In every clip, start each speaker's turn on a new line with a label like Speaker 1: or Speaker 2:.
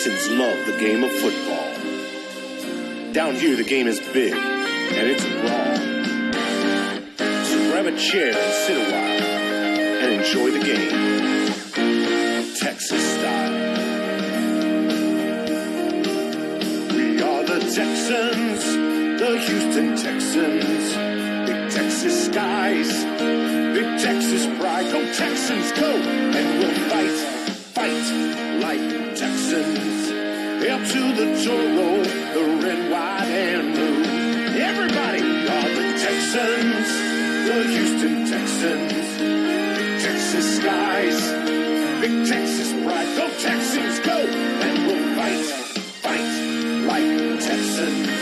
Speaker 1: Texans love the game of football. Down here, the game is big, and it's raw. So grab a chair and sit a while and enjoy the game, Texas style. We are the Texans, the Houston Texans. Big Texas skies, big Texas pride. Go Texans, go! And we'll fight like Texans. Up to the Toro, the red, white, and blue. Everybody are the Texans, the Houston Texans. Big Texas skies, big Texas pride. Go Texans, go! And we'll fight like Texans.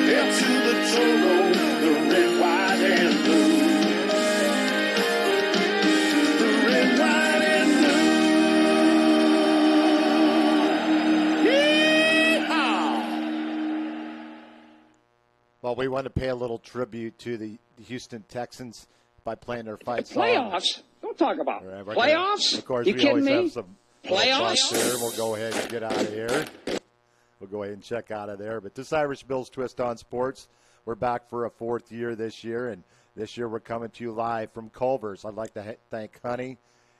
Speaker 1: Up to the Toro, the red, white, and blue. The red, white, and blue.
Speaker 2: Well, we want to pay a little tribute to the Houston Texans by playing their fight song.
Speaker 3: Playoffs? Don't talk about
Speaker 2: Right,
Speaker 3: playoffs.
Speaker 2: Of course,
Speaker 3: you
Speaker 2: we
Speaker 3: kidding
Speaker 2: always
Speaker 3: me?
Speaker 2: have some
Speaker 3: Playoffs?
Speaker 2: there. We'll go ahead and get out of here. We'll go ahead and check out of there. But this Irish Bills Twist on Sports, we're back for a fourth year this year, and this year we're coming to you live from Culver's. I'd like to thank Honey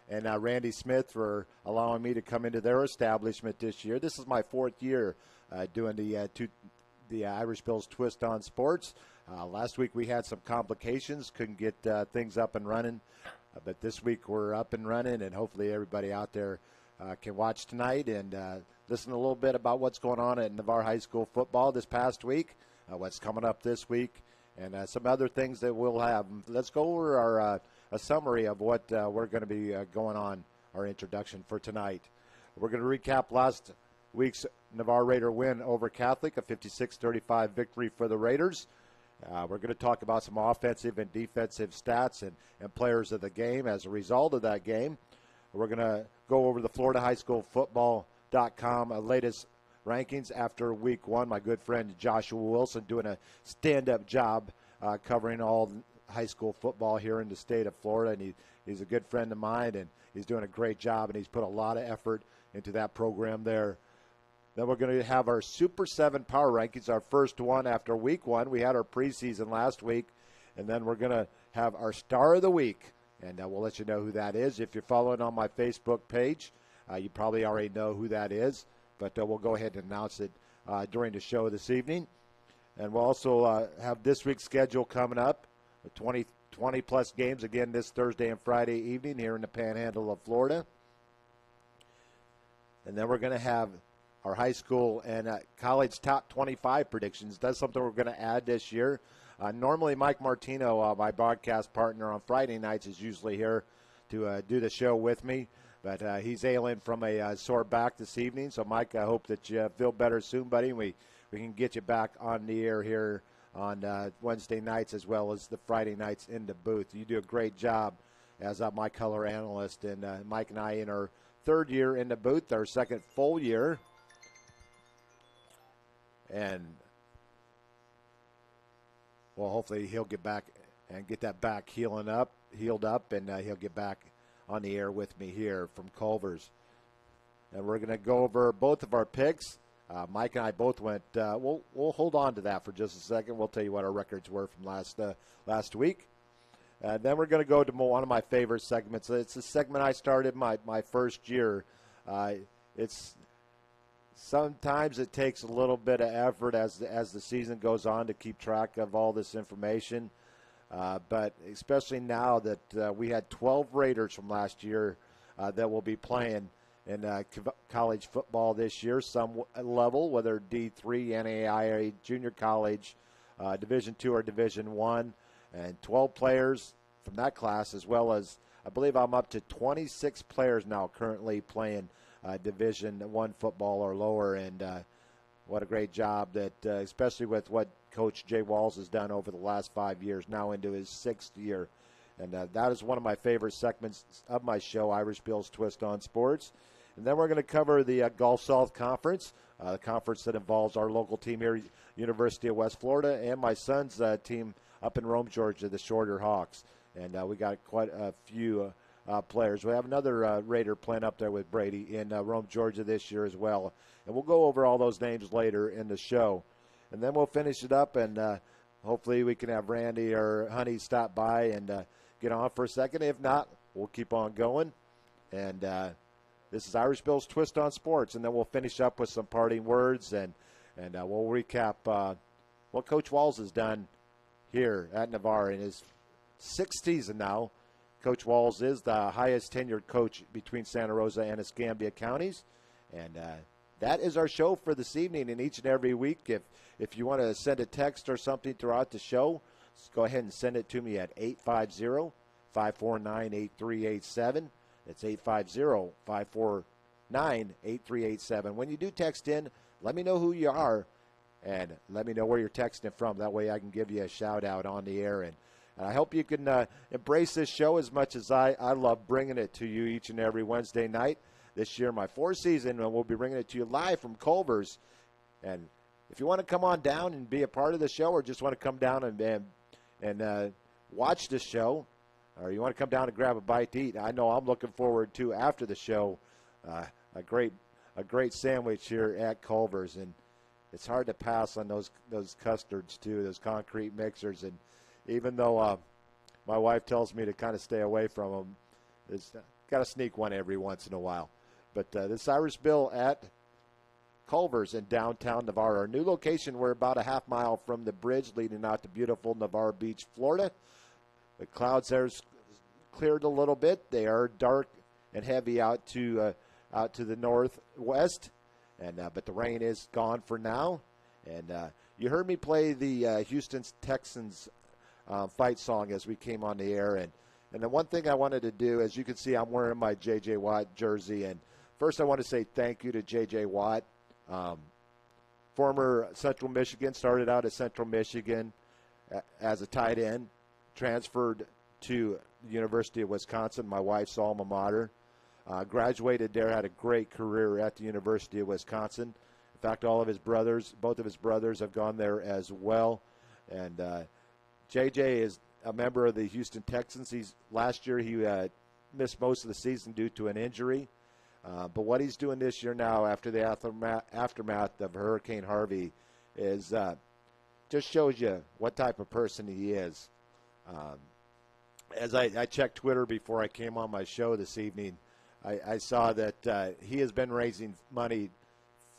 Speaker 2: and Randy Smith for allowing me to come into their establishment this year. This is my fourth year doing the Irish Bills Twist on Sports. Last week we had some complications, couldn't get things up and running, but this week we're up and running, and hopefully everybody out there can watch tonight and listen a little bit about what's going on at Navarre High School football this past week, what's coming up this week, and some other things that we'll have. Let's go over a summary of what we're going to be going on, our introduction for tonight. We're going to recap last week's Navarre Raider win over Catholic, a 56-35 victory for the Raiders. We're going to talk about some offensive and defensive stats and players of the game as a result of that game. We're going to go over the Florida High School Football.com latest rankings after week one. My good friend Joshua Wilson doing a stand-up job covering all high school football here in the state of Florida, and he's a good friend of mine, and he's doing a great job, and he's put a lot of effort into that program there. Then we're going to have our Super 7 Power Rankings, our first one after week one. We had our preseason last week, and then we're going to have our Star of the Week, and we'll let you know who that is. If you're following on my Facebook page, you probably already know who that is, but we'll go ahead and announce it during the show this evening. And we'll also have this week's schedule coming up, 20-plus games again this Thursday and Friday evening here in the Panhandle of Florida. And then we're going to have our high school and college top 25 predictions. That's something we're going to add this year. Normally, Mike Martino, my broadcast partner on Friday nights, is usually here to do the show with me. But he's ailing from a sore back this evening. So, Mike, I hope that you feel better soon, buddy. We can get you back on the air here on Wednesday nights as well as the Friday nights in the booth. You do a great job as my color analyst. And Mike and I in our third year in the booth, our second full year. And, well, hopefully he'll get back and get that back healed up, and he'll get back on the air with me here from Culver's. And we're going to go over both of our picks. Mike and I both went, we'll hold on to that for just a second. We'll tell you what our records were from last week. Then we're going to go to one of my favorite segments. It's a segment I started my first year. Sometimes it takes a little bit of effort as the season goes on to keep track of all this information. But especially now that we had 12 Raiders from last year that will be playing in college football this year, some level, whether D3, NAIA, junior college, Division II or Division I, and 12 players from that class, as well as I believe I'm up to 26 players now currently playing Division I football or lower, and what a great job that, especially with what Coach Jay Walls has done over the last 5 years, now into his sixth year. And that is one of my favorite segments of my show, Irish Bills Twist on Sports. And then we're going to cover the Gulf South Conference, the conference that involves our local team here, University of West Florida, and my son's team up in Rome, Georgia, the Shorter Hawks. And we got quite a few players. We have another Raider playing up there with Brady in Rome, Georgia this year as well. And we'll go over all those names later in the show. And then we'll finish it up, and hopefully we can have Randy or Honey stop by and get on for a second. If not, we'll keep on going. And this is Irish Bill's Twist on Sports. And then we'll finish up with some parting words, and we'll recap what Coach Walls has done here at Navarre in his sixth season now. Coach Walls is the highest tenured coach between Santa Rosa and Escambia counties. And that is our show for this evening and each and every week. If you want to send a text or something throughout the show, just go ahead and send it to me at 850-549-8387. It's 850-549-8387. When you do text in, let me know who you are and let me know where you're texting from. That way I can give you a shout-out on the air. And I hope you can embrace this show as much as I love bringing it to you each and every Wednesday night. This year, my fourth season, and we'll be bringing it to you live from Culver's. And if you want to come on down and be a part of the show, or just want to come down and watch the show, or you want to come down and grab a bite to eat, I know I'm looking forward to, after the show, a great sandwich here at Culver's. And it's hard to pass on those custards too, those concrete mixers. And even though my wife tells me to kind of stay away from them, it's got to sneak one every once in a while. But this Irish Bill at Culver's in downtown Navarre. Our new location, we're about a half mile from the bridge leading out to beautiful Navarre Beach, Florida. The clouds there's cleared a little bit. They are dark and heavy out to the northwest, and but the rain is gone for now. And you heard me play the Houston Texans fight song as we came on the air. And the one thing I wanted to do, as you can see, I'm wearing my J.J. Watt jersey. And first I want to say thank you to J.J. Watt. Former Central Michigan, started out at Central Michigan as a tight end, transferred to the University of Wisconsin, my wife's alma mater. Graduated there, had a great career at the University of Wisconsin. In fact, both of his brothers have gone there as well. And J.J. is a member of the Houston Texans. Last year he missed most of the season due to an injury. But what he's doing this year now, after the aftermath of Hurricane Harvey, is just shows you what type of person he is. As I checked Twitter before I came on my show this evening, I saw that he has been raising money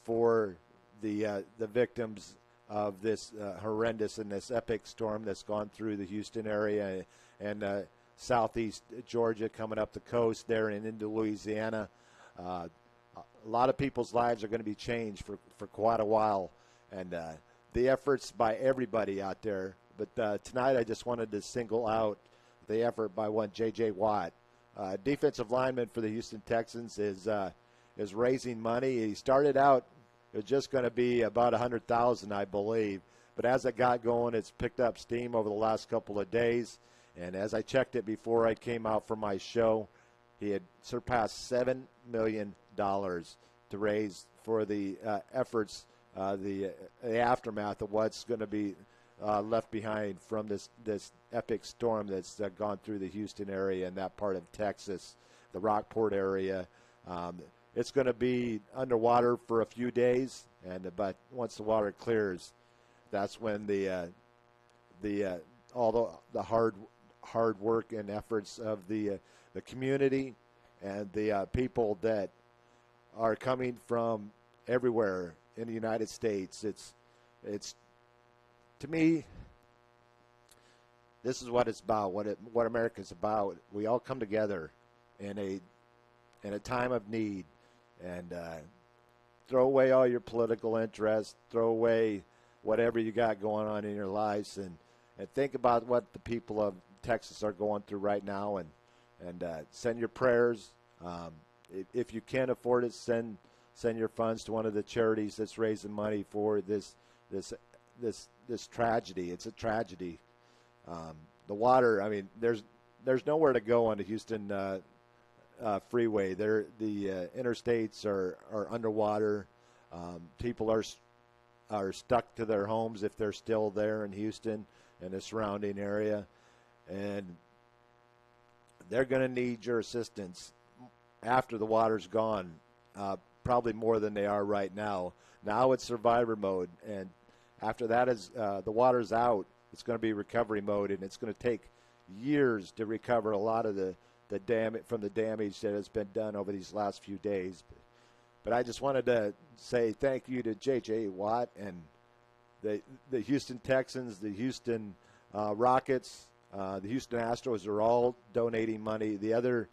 Speaker 2: for the victims of this horrendous and this epic storm that's gone through the Houston area and southeast Georgia, coming up the coast there and into Louisiana. A lot of people's lives are going to be changed for quite a while, and the efforts by everybody out there. But tonight I just wanted to single out the effort by one J.J. Watt. Defensive lineman for the Houston Texans is raising money. He started out, it was just going to be about $100,000, I believe. But as it got going, it's picked up steam over the last couple of days. And as I checked it before I came out for my show, he had surpassed $7 million to raise for the efforts, the aftermath of what's going to be left behind from this epic storm that's gone through the Houston area and that part of Texas, the Rockport area. It's going to be underwater for a few days, but once the water clears, that's when all the hard work and efforts of the community and the people that are coming from everywhere in the United States. It's to me, this is what it's about. What America's about. We all come together in a time of need, and throw away all your political interests, throw away whatever you got going on in your lives, and think about what the people of Texas are going through right now, and send your prayers. If you can't afford it, send your funds to one of the charities that's raising money for this tragedy. It's a tragedy. The water, I mean, there's nowhere to go on the Houston freeway. The interstates are underwater. People are stuck to their homes if they're still there in Houston and the surrounding area. And they're going to need your assistance after the water's gone, probably more than they are right now. Now it's survivor mode, and after that is the water's out, it's going to be recovery mode, and it's going to take years to recover a lot of the damage from the damage that has been done over these last few days. But I just wanted to say thank you to J.J. Watt and the Houston Texans, the Houston Rockets, the Houston Astros are all donating money. The other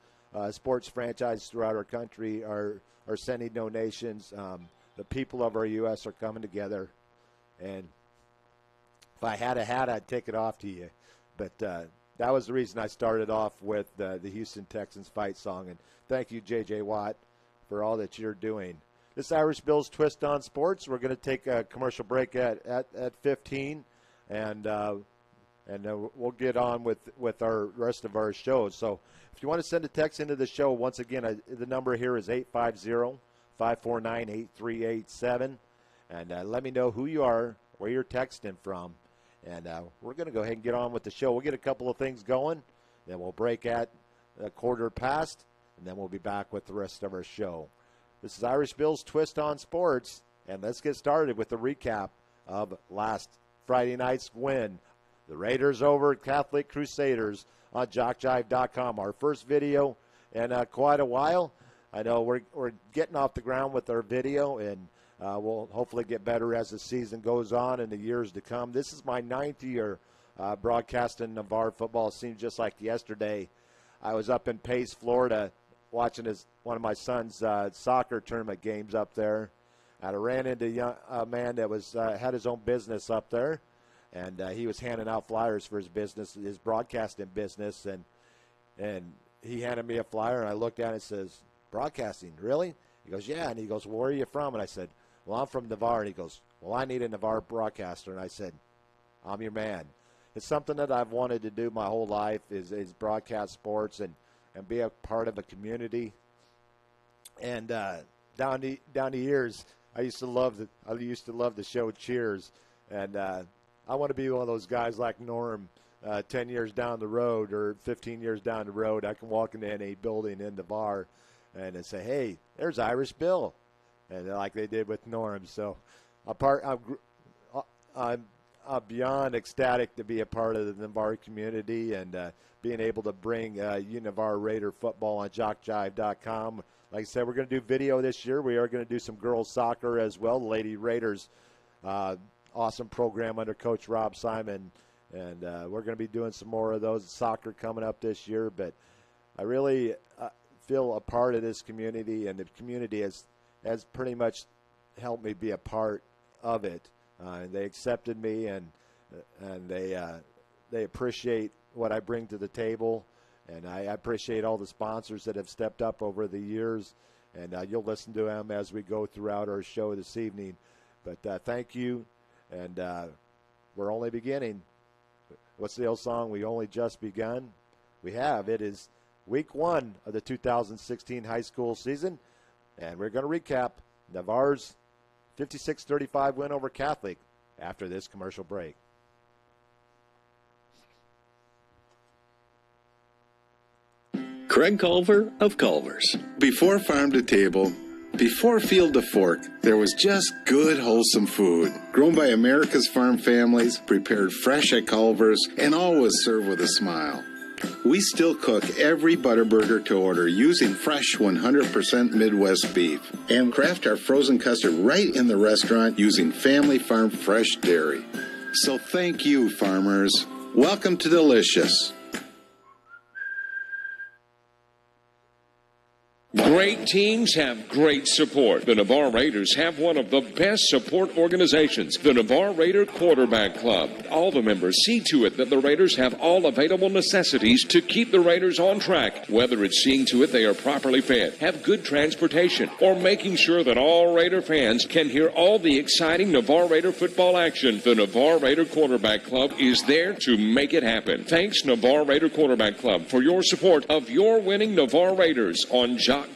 Speaker 2: sports franchises throughout our country are sending donations. The people of our U.S. are coming together. And if I had a hat, I'd take it off to you. But that was the reason I started off with the Houston Texans fight song. And thank you, J.J. Watt, for all that you're doing. This Irish Bills Twist on Sports. We're going to take a commercial break at 15, and we'll get on with our rest of our shows. So if you want to send a text into the show, once again, the number here is 850-549-8387. And let me know who you are, where you're texting from. And we're going to go ahead and get on with the show. We'll get a couple of things going. Then we'll break at a quarter past, and then we'll be back with the rest of our show. This is Irish Bills Twist on Sports, and let's get started with the recap of last Friday night's win. The Raiders over Catholic Crusaders on JockJive.com. Our first video in quite a while. I know we're getting off the ground with our video, and we'll hopefully get better as the season goes on in the years to come. This is my 9th year broadcasting Navarre football. It seems just like yesterday. I was up in Pace, Florida, watching one of my son's soccer tournament games up there. And I ran into a man that had his own business up there, and he was handing out flyers for his business, his broadcasting business, and he handed me a flyer, and I looked at it and says, "Broadcasting, really?" He goes, "Yeah." And he goes, "Well, where are you from?" And I said, "Well, I'm from Navarre." And he goes, "Well, I need a Navarre broadcaster." And I said, "I'm your man." It's something that I've wanted to do my whole life is broadcast sports and be a part of a community. And down the years, I used to love the show Cheers, and I want to be one of those guys like Norm. 10 years down the road or 15 years down the road, I can walk into any building in Navarre and they say, "Hey, there's Irish Bill," and like they did with Norm. So I'm beyond ecstatic to be a part of the Navarre community and being able to bring Navarre Raider football on JockJive.com. Like I said, we're going to do video this year. We are going to do some girls soccer as well. Lady Raiders, awesome program under Coach Rob Simon, and we're going to be doing some more of those soccer coming up this year. But I really feel a part of this community, and the community has pretty much helped me be a part of it. They accepted me, and they appreciate what I bring to the table, and I appreciate all the sponsors that have stepped up over the years, and you'll listen to them as we go throughout our show this evening. But thank you, and we're only beginning. What's the old song? We only just begun. We have. It is week 1 of the 2016 high school season, and we're going to recap Navarre's 56-35 win over Catholic after this commercial break.
Speaker 4: Craig Culver of Culver's. Before farm to table, before field to fork, there was just good, wholesome food. Grown by America's farm families, prepared fresh at Culver's, and always served with a smile. We still cook every Butterburger to order using fresh 100% Midwest beef and craft our frozen custard right in the restaurant using family farm fresh dairy. So thank you, farmers. Welcome to Delicious.
Speaker 5: Great teams have great support. The Navarre Raiders have one of the best support organizations, the Navarre Raider Quarterback Club. All the members see to it that the Raiders have all available necessities to keep the Raiders on track, whether it's seeing to it they are properly fed, have good transportation, or making sure that all Raider fans can hear all the exciting Navarre Raider football action. The Navarre Raider Quarterback Club is there to make it happen. Thanks, Navarre Raider Quarterback Club, for your support of your winning Navarre Raiders on JockJive.com.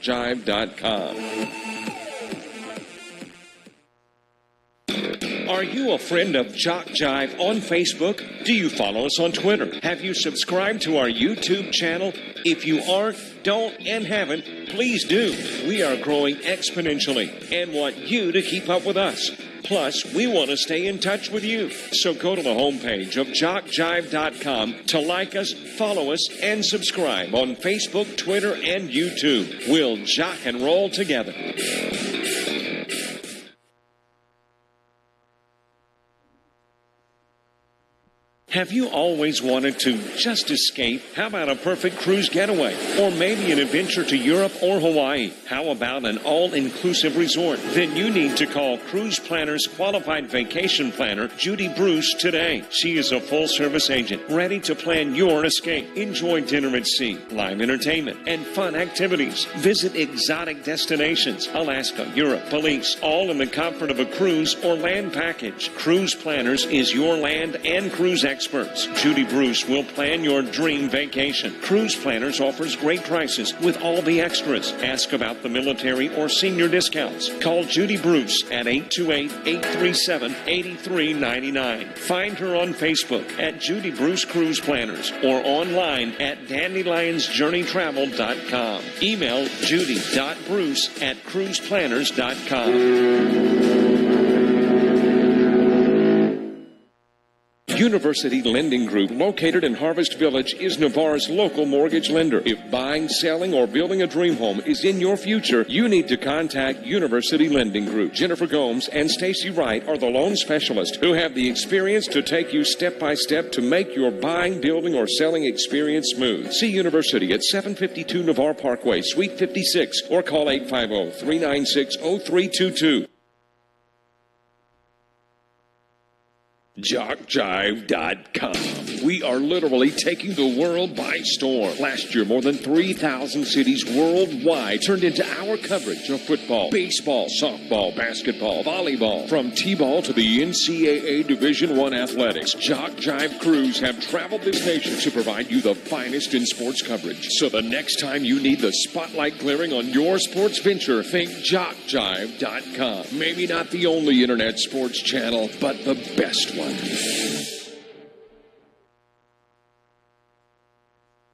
Speaker 5: Are you a friend of JockJive on Facebook? Do you follow us on Twitter? Have you subscribed to our YouTube channel? If you aren't, don't, and haven't, please do. We are growing exponentially and want you to keep up with us. Plus, we want to stay in touch with you. So go to the homepage of JockJive.com to like us, follow us, and subscribe on Facebook, Twitter, and YouTube. We'll jock and roll together. Have you always wanted to just escape? How about a perfect cruise getaway? Or maybe an adventure to Europe or Hawaii? How about an all-inclusive resort? Then you need to call Cruise Planner's qualified vacation planner, Judy Bruce, today. She is a full-service agent, ready to plan your escape. Enjoy dinner at sea, live entertainment, and fun activities. Visit exotic destinations, Alaska, Europe, Belize, all in the comfort of a cruise or land package. Cruise Planners is your land and cruise experts. Judy Bruce will plan your dream vacation. Cruise Planners offers great prices with all the extras. Ask about the military or senior discounts. Call Judy Bruce at 828-837-8399. Find her on Facebook at Judy Bruce Cruise Planners or online at dandelionsjourneytravel.com. Email judy.bruce@cruiseplanners.com. University Lending Group, located in Harvest Village, is Navarre's local mortgage lender. If buying, selling, or building a dream home is in your future, you need to contact University Lending Group. Jennifer Gomes and Stacy Wright are the loan specialists who have the experience to take you step by step to make your buying, building, or selling experience smooth. See University at 752 Navarre Parkway, Suite 56, or call 850-396-0322. JockJive.com. We are literally taking the world by storm. Last year, more than 3,000 cities worldwide turned into our coverage of football, baseball, softball, basketball, volleyball. From T-ball to the NCAA Division I athletics, JockJive crews have traveled this nation to provide you the finest in sports coverage. So the next time you need the spotlight glaring on your sports venture, think JockJive.com. Maybe not the only internet sports channel, but the best one.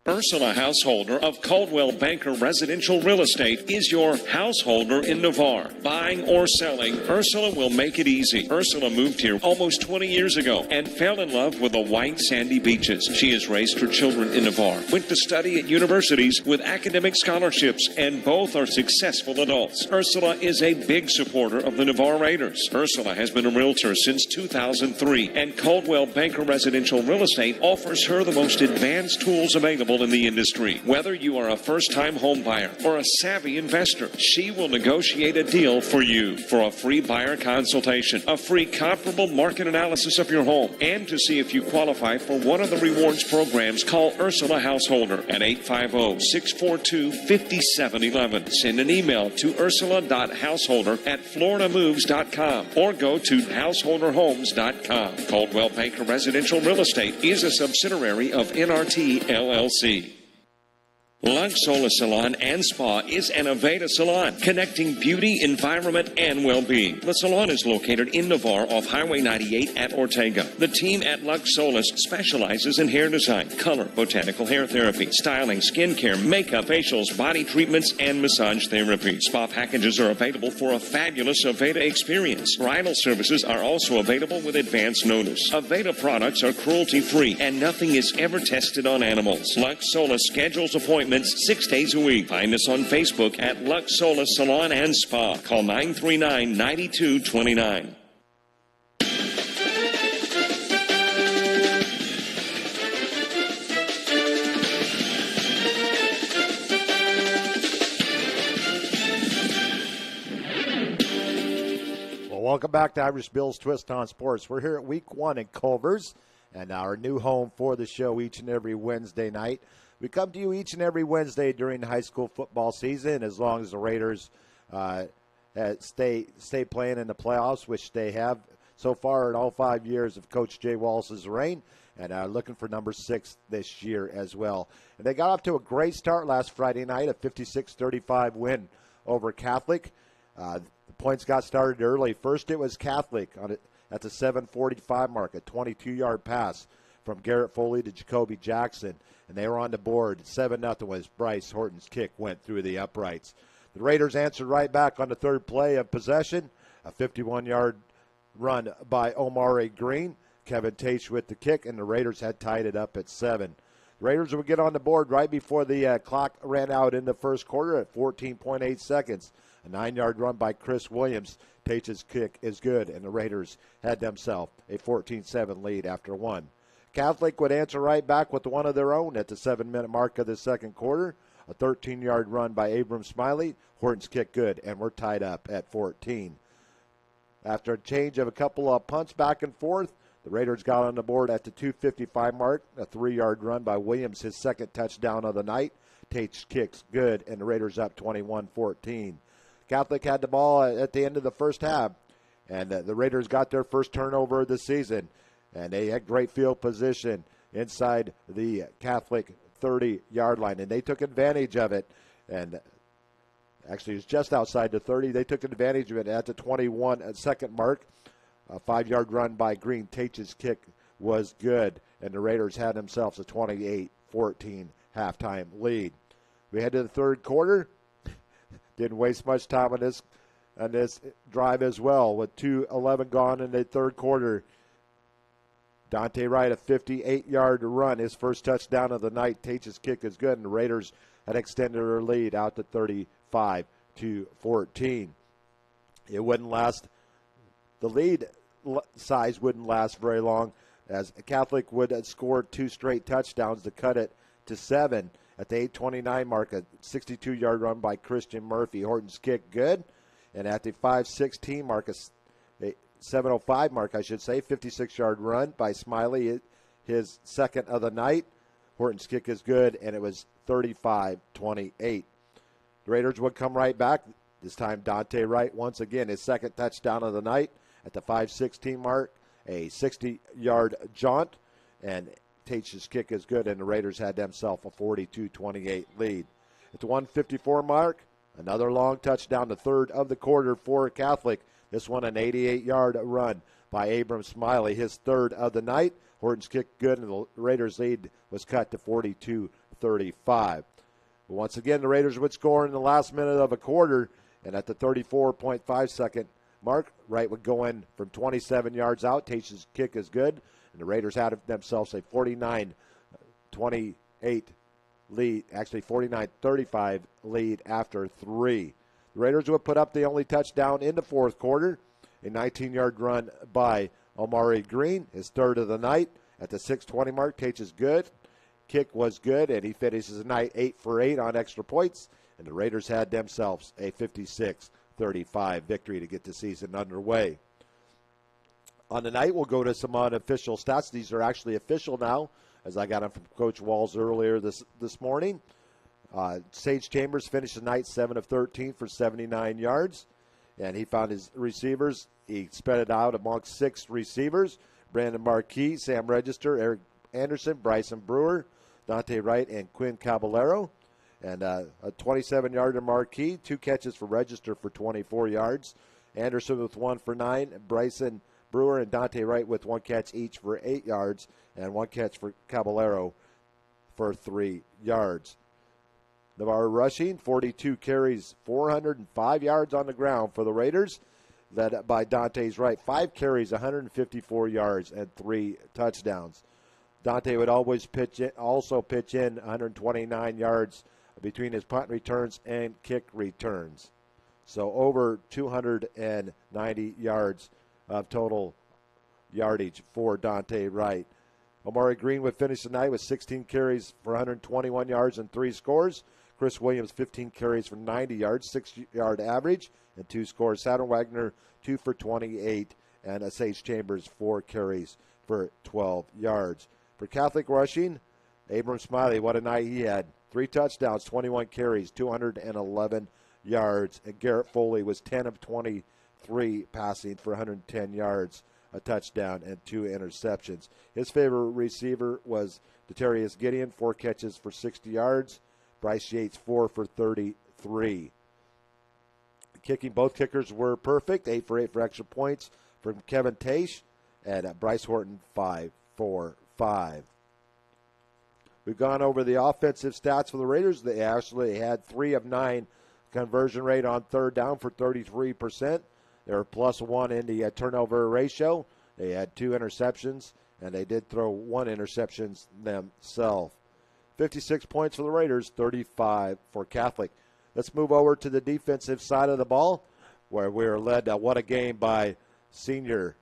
Speaker 5: Ursula Householder of Caldwell Banker Residential Real Estate is your householder in Navarre. Buying or selling, Ursula will make it easy. Ursula moved here almost 20 years ago and fell in love with the white sandy beaches. She has raised her children in Navarre, went to study at universities with academic scholarships, and both are successful adults. Ursula is a big supporter of the Navarre Raiders. Ursula has been a realtor since 2003, and Caldwell Banker Residential Real Estate offers her the most advanced tools available in the industry. Whether you are a first-time home buyer or a savvy investor, she will negotiate a deal for you. For a free buyer consultation, a free comparable market analysis of your home, and to see if you qualify for one of the rewards programs, call Ursula Householder at 850-642-5711. Send an email to ursula.householder@floridamoves.com or go to householderhomes.com. Caldwell Banker Residential Real Estate is a subsidiary of NRT LLC. Lux Solar Salon and Spa is an Aveda salon, connecting beauty, environment, and well-being. The salon is located in Navarre off Highway 98 at Ortega. The team at Lux Solis specializes in hair design, color, botanical hair therapy, styling, skincare, makeup, facials, body treatments, and massage therapy. Spa packages are available for a fabulous Aveda experience. Bridal services are also available with advance notice. Aveda products are cruelty-free, and nothing is ever tested on animals. Lux Solis schedules appointments 6 days a week. Find us on Facebook at Lux Solis Salon and Spa. Call 939-9229.
Speaker 2: Well, welcome back to Irish Bill's Twist on Sports. We're here at week 1 in Culver's, and our new home for the show each and every Wednesday night. We come to you each and every Wednesday during the high school football season, as long as the Raiders stay playing in the playoffs, which they have so far in all 5 years of Coach Jay Wallace's reign, and looking for number 6 this year as well. And they got off to a great start last Friday night, a 56-35 win over Catholic. The points got started early. First, it was Catholic at the 7:45 mark, a 22-yard pass from Garrett Foley to Jacoby Jackson, and they were on the board. 7-0 was Bryce Horton's kick went through the uprights. The Raiders answered right back on the third play of possession, a 51-yard run by Omari Green. Kevin Tate with the kick, and the Raiders had tied it up at 7. The Raiders would get on the board right before the clock ran out in the first quarter at 14.8 seconds. A 9-yard run by Chris Williams. Tate's kick is good, and the Raiders had themselves a 14-7 lead after one. Catholic would answer right back with one of their own at the 7-minute mark of the second quarter. A 13-yard run by Abram Smiley. Horton's kick good, and we're tied up at 14. After a change of a couple of punts back and forth, the Raiders got on the board at the 2:55 mark. A 3-yard run by Williams, his second touchdown of the night. Tate's kick's good, and the Raiders up 21-14. Catholic had the ball at the end of the first half, and the Raiders got their first turnover of the season, and they had great field position inside the Catholic 30-yard line, and they took advantage of it. And actually, it was just outside the 30. They took advantage of it at the 21-second mark. A 5-yard run by Green. Tate's kick was good, and the Raiders had themselves a 28-14 halftime lead. We head to the third quarter. Didn't waste much time on this drive as well. With 2:11 gone in the third quarter, Dante Wright, a 58-yard run, his first touchdown of the night. Tate's kick is good, and the Raiders had extended their lead out to 35-14. It wouldn't last. The lead size wouldn't last very long, as Catholic would score 2 straight touchdowns to cut it to 7 at the 8:29 mark. A 62-yard run by Christian Murphy. Horton's kick good, and at the 5:16 mark, a 7:05 mark, I should say, 56-yard run by Smiley, his second of the night. Horton's kick is good, and it was 35-28. The Raiders would come right back. This time, Dante Wright, once again, his second touchdown of the night at the 5:16 mark, a 60-yard jaunt, and Tate's kick is good, and the Raiders had themselves a 42-28 lead. At the 1:54 mark, another long touchdown, the third of the quarter for Catholic. This one an 88-yard run by Abram Smiley, his third of the night. Horton's kick good, and the Raiders' lead was cut to 42-35. Once again, the Raiders would score in the last minute of a quarter, and at the 34.5-second mark, Wright would go in from 27 yards out. Tate's kick is good, and the Raiders had themselves a 49-28 lead, actually 49-35 lead after 3. The Raiders would put up the only touchdown in the fourth quarter, a 19-yard run by Omari Green, his third of the night. At the 6:20 mark, Tate's good. Kick was good, and he finishes the night 8 for 8 on extra points, and the Raiders had themselves a 56-35 victory to get the season underway. On the night, we'll go to some unofficial stats. These are actually official now, as I got them from Coach Walls earlier this morning. Sage Chambers finished the night 7 of 13 for 79 yards, and he found his receivers. He spread it out amongst 6 receivers: Brandon Marquis, Sam Register, Eric Anderson, Bryson Brewer, Dante Wright, and Quinn Caballero. And a 27-yarder Marquis, 2 catches for Register for 24 yards. Anderson with 1 for 9. Bryson Brewer and Dante Wright with 1 catch each for 8 yards, and 1 catch for Caballero for 3 yards. Navarre rushing, 42 carries, 405 yards on the ground for the Raiders, led by Dante's Wright. 5 carries, 154 yards, and 3 touchdowns. Dante would always pitch in 129 yards between his punt returns and kick returns. So over 290 yards of total yardage for Dante Wright. Omari Green would finish the night with 16 carries for 121 yards and 3 scores. Chris Williams, 15 carries for 90 yards, 6-yard average, and 2 scores. Saturn Wagner, 2 for 28, and Sage Chambers, 4 carries for 12 yards. For Catholic rushing, Abram Smiley, what a night he had. 3 touchdowns, 21 carries, 211 yards. And Garrett Foley was 10 of 23 passing for 110 yards, a touchdown, and 2 interceptions. His favorite receiver was Deterius Gideon, 4 catches for 60 yards. Bryce Yates, 4 for 33. Kicking, both kickers were perfect. 8 for 8 for extra points from Kevin Taish, and Bryce Horton 5 for 5. We've gone over the offensive stats for the Raiders. They actually had 3 of 9 conversion rate on third down for 33%. They were +1 in the turnover ratio. They had 2 interceptions, and they did throw 1 interception themselves. 56 points for the Raiders, 35 for Catholic. Let's move over to the defensive side of the ball, where we were led, what a game, by senior.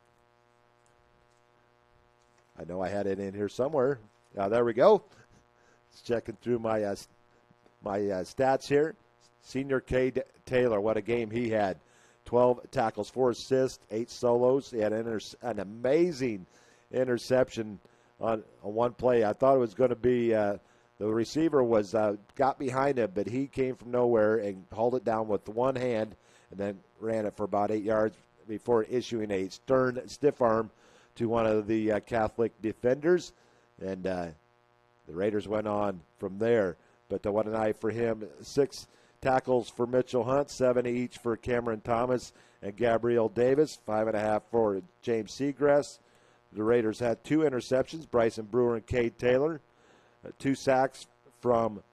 Speaker 2: I know I had it in here somewhere. There we go. Just checking through my stats here. Senior Cade Taylor, what a game he had. 12 tackles, 4 assists, 8 solos. He had an amazing interception on one play. I thought it was going to be the receiver got behind him, but he came from nowhere and hauled it down with one hand and then ran it for about 8 yards before issuing a stern stiff arm to one of the Catholic defenders. And the Raiders went on from there. But what a night for him. 6 tackles for Mitchell Hunt, 7 each for Cameron Thomas and Gabriel Davis, 5.5 for James Seagrass. The Raiders had 2 interceptions, Bryson Brewer and Cade Taylor. 2 sacks from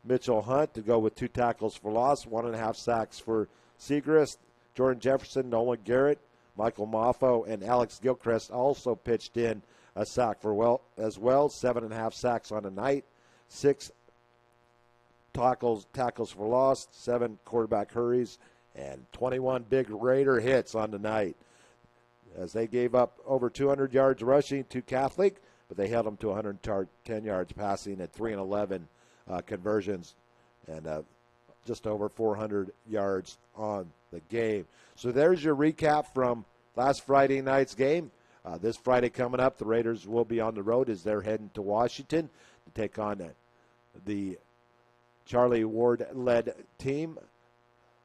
Speaker 2: Mitchell Hunt to go with 2 tackles for loss, 1.5 sacks for Seagrass. Jordan Jefferson, Nolan Garrett, Michael Moffo, and Alex Gilchrist also pitched in a sack as well. 7.5 sacks on the night, 6 tackles for loss, 7 quarterback hurries, and 21 big Raider hits on the night. As they gave up over 200 yards rushing to Catholic, but they held them to 110 yards passing at 3 and 11 conversions, and just over 400 yards on the game. So there's your recap from last Friday night's game. This Friday coming up, the Raiders will be on the road as they're heading to Washington to take on the Charlie Ward-led team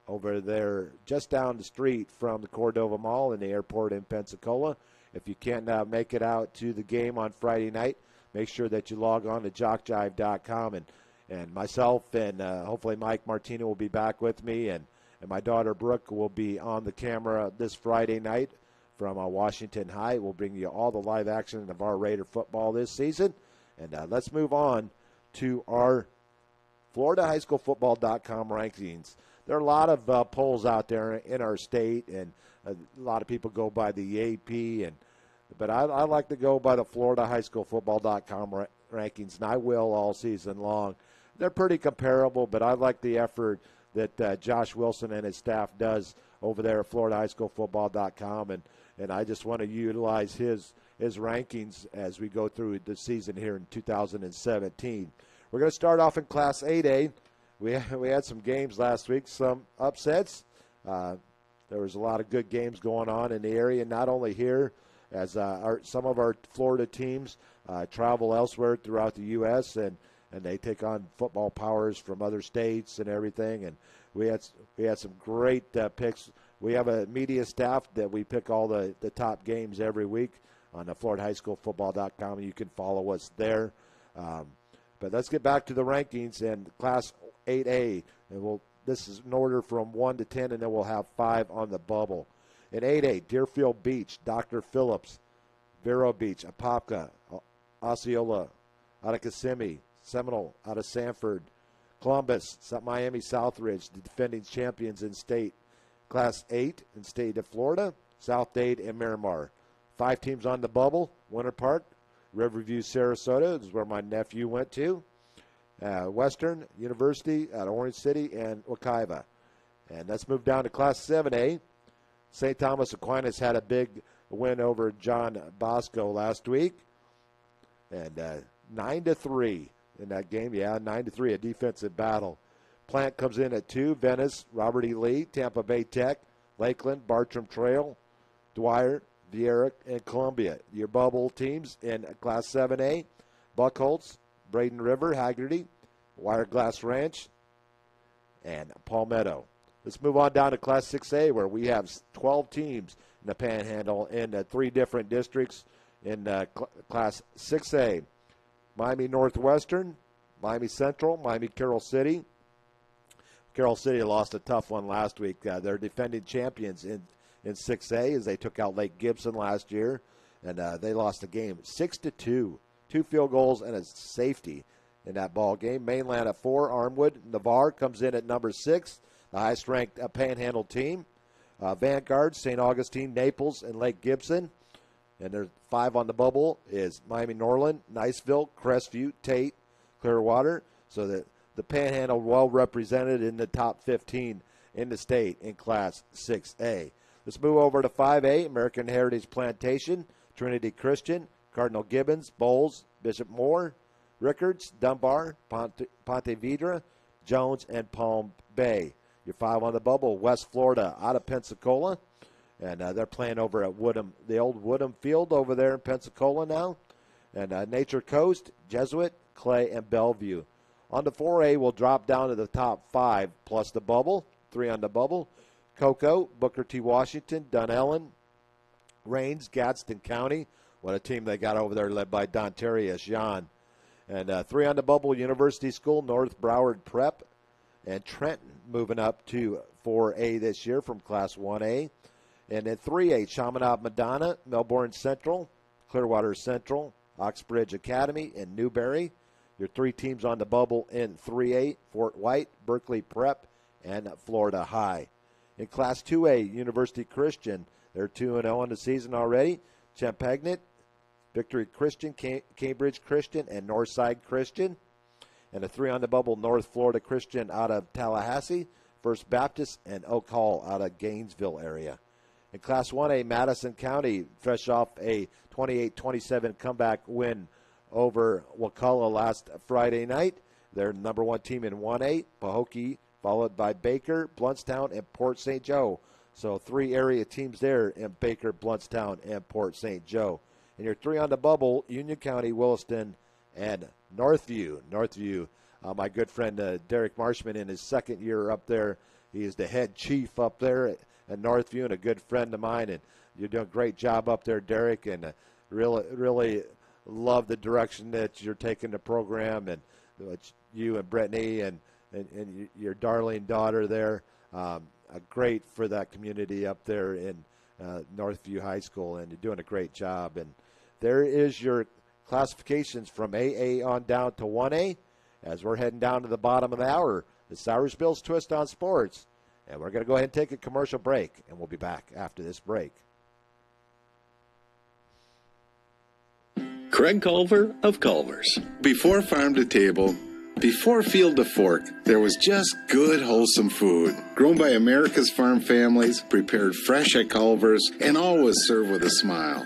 Speaker 2: over there just down the street from the Cordova Mall in the airport in Pensacola. If you can't make it out to the game on Friday night, make sure that you log on to JockJive.com, and myself and hopefully Mike Martino will be back with me, and my daughter Brooke will be on the camera this Friday night from Washington High. We'll bring you all the live action of our Raider football this season. And let's move on to our FloridaHighSchoolFootball.com rankings. There are a lot of polls out there in our state, and a lot of people go by the AP, but I like to go by the FloridaHighSchoolFootball.com rankings, and I will all season long. They're pretty comparable, but I like the effort that Josh Wilson and his staff does over there at FloridaHighSchoolFootball.com, and I just want to utilize his rankings as we go through the season here in 2017. We're going to start off in Class 8A. We had some games last week, some upsets. There was a lot of good games going on in the area, not only here, as some of our Florida teams travel elsewhere throughout the U.S., and they take on football powers from other states and everything. And we had some great picks. We have a media staff that we pick all the top games every week on the FloridaHighSchoolFootball.com, and you can follow us there. But let's get back to the rankings and Class 8A, and this is in order from 1 to 10, and then we'll have 5 on the bubble. In 8A, Deerfield Beach, Dr. Phillips, Vero Beach, Apopka, Osceola, out of Kissimmee, Seminole, out of Sanford, Columbus, Miami Southridge, the defending champions in state. Class 8 in state of Florida, South Dade, and Miramar. 5 teams on the bubble, Winter Park, Riverview, Sarasota, is where my nephew went to. Western University out of Orange City and Wekiva. And let's move down to Class 7A. St. Thomas Aquinas had a big win over John Bosco last week. And 9-3 in that game. Yeah, 9-3, a defensive battle. Plant comes in at 2. Venice, Robert E. Lee, Tampa Bay Tech, Lakeland, Bartram Trail, Dwyer, Vieira, and Columbia. Your bubble teams in Class 7A, Buckholz, Braden River, Haggerty, Wireglass Ranch, and Palmetto. Let's move on down to Class 6A, where we have 12 teams in the Panhandle in 3 different districts in Class 6A. Miami Northwestern, Miami Central, Miami Carroll City, Carroll City lost a tough one last week. They're defending champions in 6A as they took out Lake Gibson last year, and they lost the game 6-2. 2 field goals and a safety in that ball game. Mainland at 4, Armwood. Navarre comes in at number 6, the highest-ranked Panhandle team. Vanguard, St. Augustine, Naples, and Lake Gibson. And there's 5 on the bubble is Miami Norland, Niceville, Crestview, Tate, Clearwater. So the Panhandle well represented in the top 15 in the state in Class 6A. Let's move over to 5A, American Heritage Plantation, Trinity Christian, Cardinal Gibbons, Bowles, Bishop Moore, Rickards, Dunbar, Ponte Vedra, Jones, and Palm Bay. Your 5 on the bubble, West Florida out of Pensacola. And they're playing over at Woodham, the old Woodham Field over there in Pensacola now. And Nature Coast, Jesuit, Clay, and Bellevue. On the 4A, we'll drop down to the top 5 plus the bubble, 3 on the bubble. Cocoa, Booker T. Washington, Dunellen, Rains, Gadsden County. What a team they got over there led by Don Terrius, Jan. And 3 on the bubble, University School, North Broward Prep, and Trenton moving up to 4A this year from Class 1A. And in 3A, Chaminade Madonna, Melbourne Central, Clearwater Central, Oxbridge Academy, and Newberry. Your 3 teams on the bubble in 3A, Fort White, Berkeley Prep, and Florida High. In Class 2A, University Christian, they're 2-0 in the season already. Champagnat, Victory Christian, Cambridge Christian, and Northside Christian. And a 3 on the bubble, North Florida Christian out of Tallahassee, First Baptist, and Oak Hall out of Gainesville area. In Class 1A, Madison County, fresh off a 28-27 comeback win over Wakulla last Friday night. They're the number 1 team in 1A, Pahokee, followed by Baker, Bluntstown, and Port St. Joe. So 3 area teams there in Baker, Bluntstown, and Port St. Joe. And your 3 on the bubble, Union County, Williston, and Northview. Northview, my good friend Derek Marshman in his 2nd year up there. He is the head chief up there at Northview and a good friend of mine. And you're doing a great job up there, Derek, and really love the direction that you're taking the program, and you and Brittany and your darling daughter there. Great for that community up there in Northview High School, and you're doing a great job. And there is your classifications from AA on down to 1A as we're heading down to the bottom of the hour. It's Irish Bill's Twist on Sports, and we're going to go ahead and take a commercial break, and we'll be back after this break.
Speaker 4: Craig Culver of Culver's. Before farm to table, before field to fork, there was just good, wholesome food. Grown by America's farm families, prepared fresh at Culver's, and always served with a smile.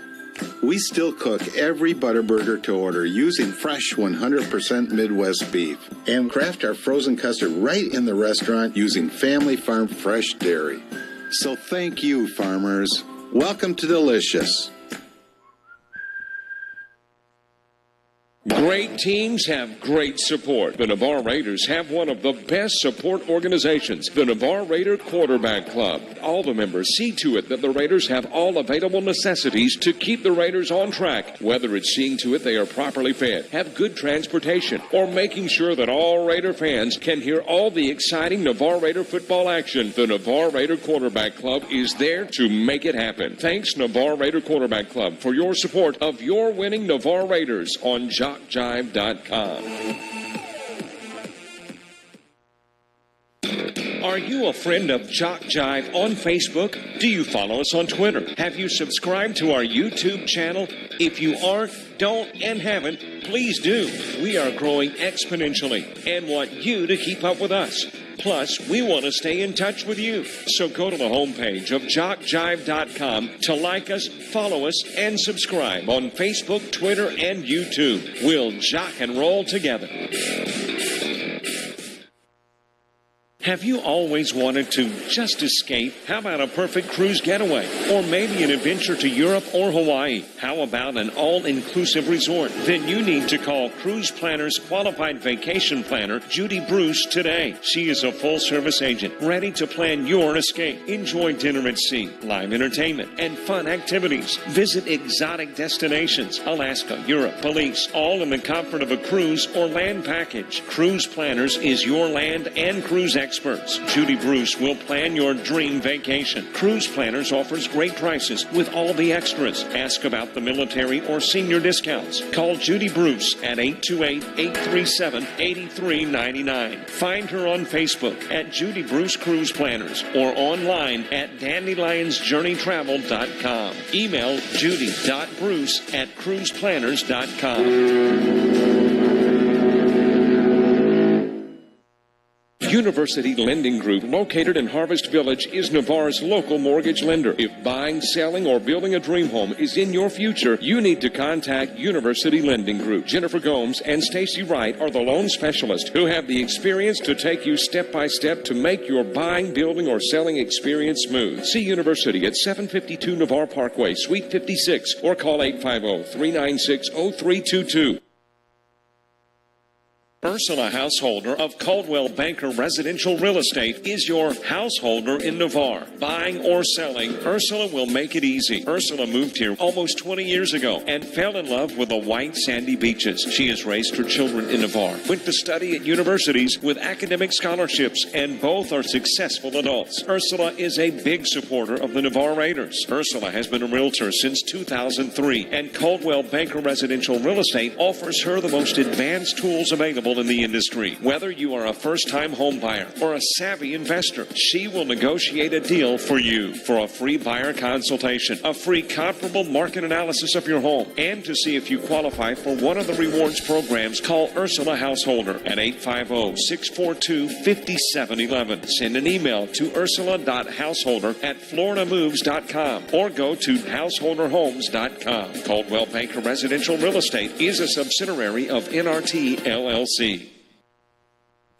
Speaker 4: We still cook every Butterburger to order using fresh 100% Midwest beef and craft our frozen custard right in the restaurant using family farm fresh dairy. So thank you, farmers. Welcome to Delicious.
Speaker 5: Great teams have great support. The Navarre Raiders have one of the best support organizations, the Navarre Raider Quarterback Club. All the members see to it that the Raiders have all available necessities to keep the Raiders on track, whether it's seeing to it they are properly fed, have good transportation, or making sure that all Raider fans can hear all the exciting Navarre Raider football action. The Navarre Raider Quarterback Club is there to make it happen. Thanks, Navarre Raider Quarterback Club, for your support of your winning Navarre Raiders on JockJive.com. Are you a friend of JockJive on Facebook? Do you follow us on Twitter? Have you subscribed to our YouTube channel? If you aren't, don't, and haven't, please do. We are growing exponentially and want you to keep up with us. Plus, we want to stay in touch with you. So go to the homepage of JockJive.com to like us, follow us, and subscribe on Facebook, Twitter, and YouTube. We'll jock and roll together. Have you always wanted to just escape? How about a perfect cruise getaway? Or maybe an adventure to Europe or Hawaii? How about an all-inclusive resort? Then you need to call Cruise Planner's qualified vacation planner, Judy Bruce, today. She is a full-service agent, ready to plan your escape. Enjoy dinner at sea, live entertainment, and fun activities. Visit exotic destinations, Alaska, Europe, Belize, all in the comfort of a cruise or land package. Cruise Planners is your land and cruise expert experts. Judy Bruce will plan your dream vacation. Cruise Planners offers great prices with all the extras. Ask about the military or senior discounts. Call Judy Bruce at 828-837-8399. Find her on Facebook at Judy Bruce Cruise Planners or online at dandelionsjourneytravel.com. Email judy.bruce@cruiseplanners.com. University Lending Group, located in Harvest Village, is Navarre's local mortgage lender. If buying, selling, or building a dream home is in your future, you need to contact University Lending Group. Jennifer Gomes and Stacy Wright are the loan specialists who have the experience to take you step by step to make your buying, building, or selling experience smooth. See University at 752 Navarre Parkway, Suite 56, or call 850-396-0322. Ursula Householder of Caldwell Banker Residential Real Estate is your householder in Navarre. Buying or selling, Ursula will make it easy. Ursula moved here almost 20 years ago and fell in love with the white sandy beaches. She has raised her children in Navarre, went to study at universities with academic scholarships, and both are successful adults. Ursula is a big supporter of the Navarre Raiders. Ursula has been a realtor since 2003, and Caldwell Banker Residential Real Estate offers her the most advanced tools available in the industry. Whether you are a first-time home buyer or a savvy investor, she will negotiate a deal for you. For a free buyer consultation, a free comparable market analysis of your home, and to see if you qualify for one of the rewards programs, call Ursula Householder at 850-642-5711. Send an email to ursula.householder@floridamoves.com or go to householderhomes.com. Caldwell Banker Residential Real Estate is a subsidiary of NRT LLC.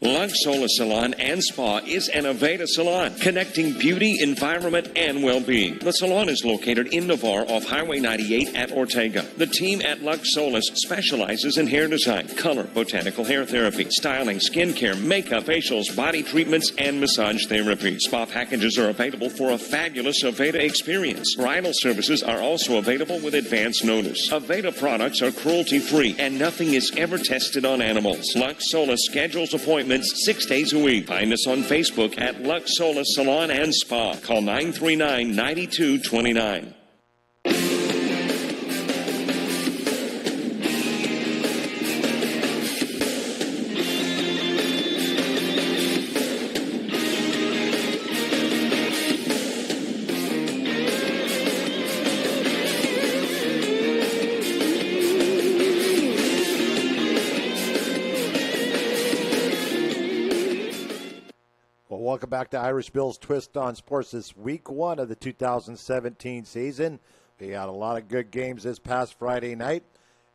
Speaker 5: Lux Sola Salon and Spa is an Aveda salon, connecting beauty, environment, and well-being. The salon is located in Navarre off Highway 98 at Ortega. The team at Lux Solis specializes in hair design, color, botanical hair therapy, styling, skincare, makeup, facials, body treatments, and massage therapy. Spa packages are available for a fabulous Aveda experience. Bridal services are also available with advance notice. Aveda products are cruelty-free, and nothing is ever tested on animals. Lux Solis schedules appointments 6 days a week. Find us on Facebook at Lux Solis Salon and Spa. Call 939-9229.
Speaker 2: Welcome back to Irish Bill's Twist on Sports. This week one of the 2017 season. We had a lot of good games this past Friday night,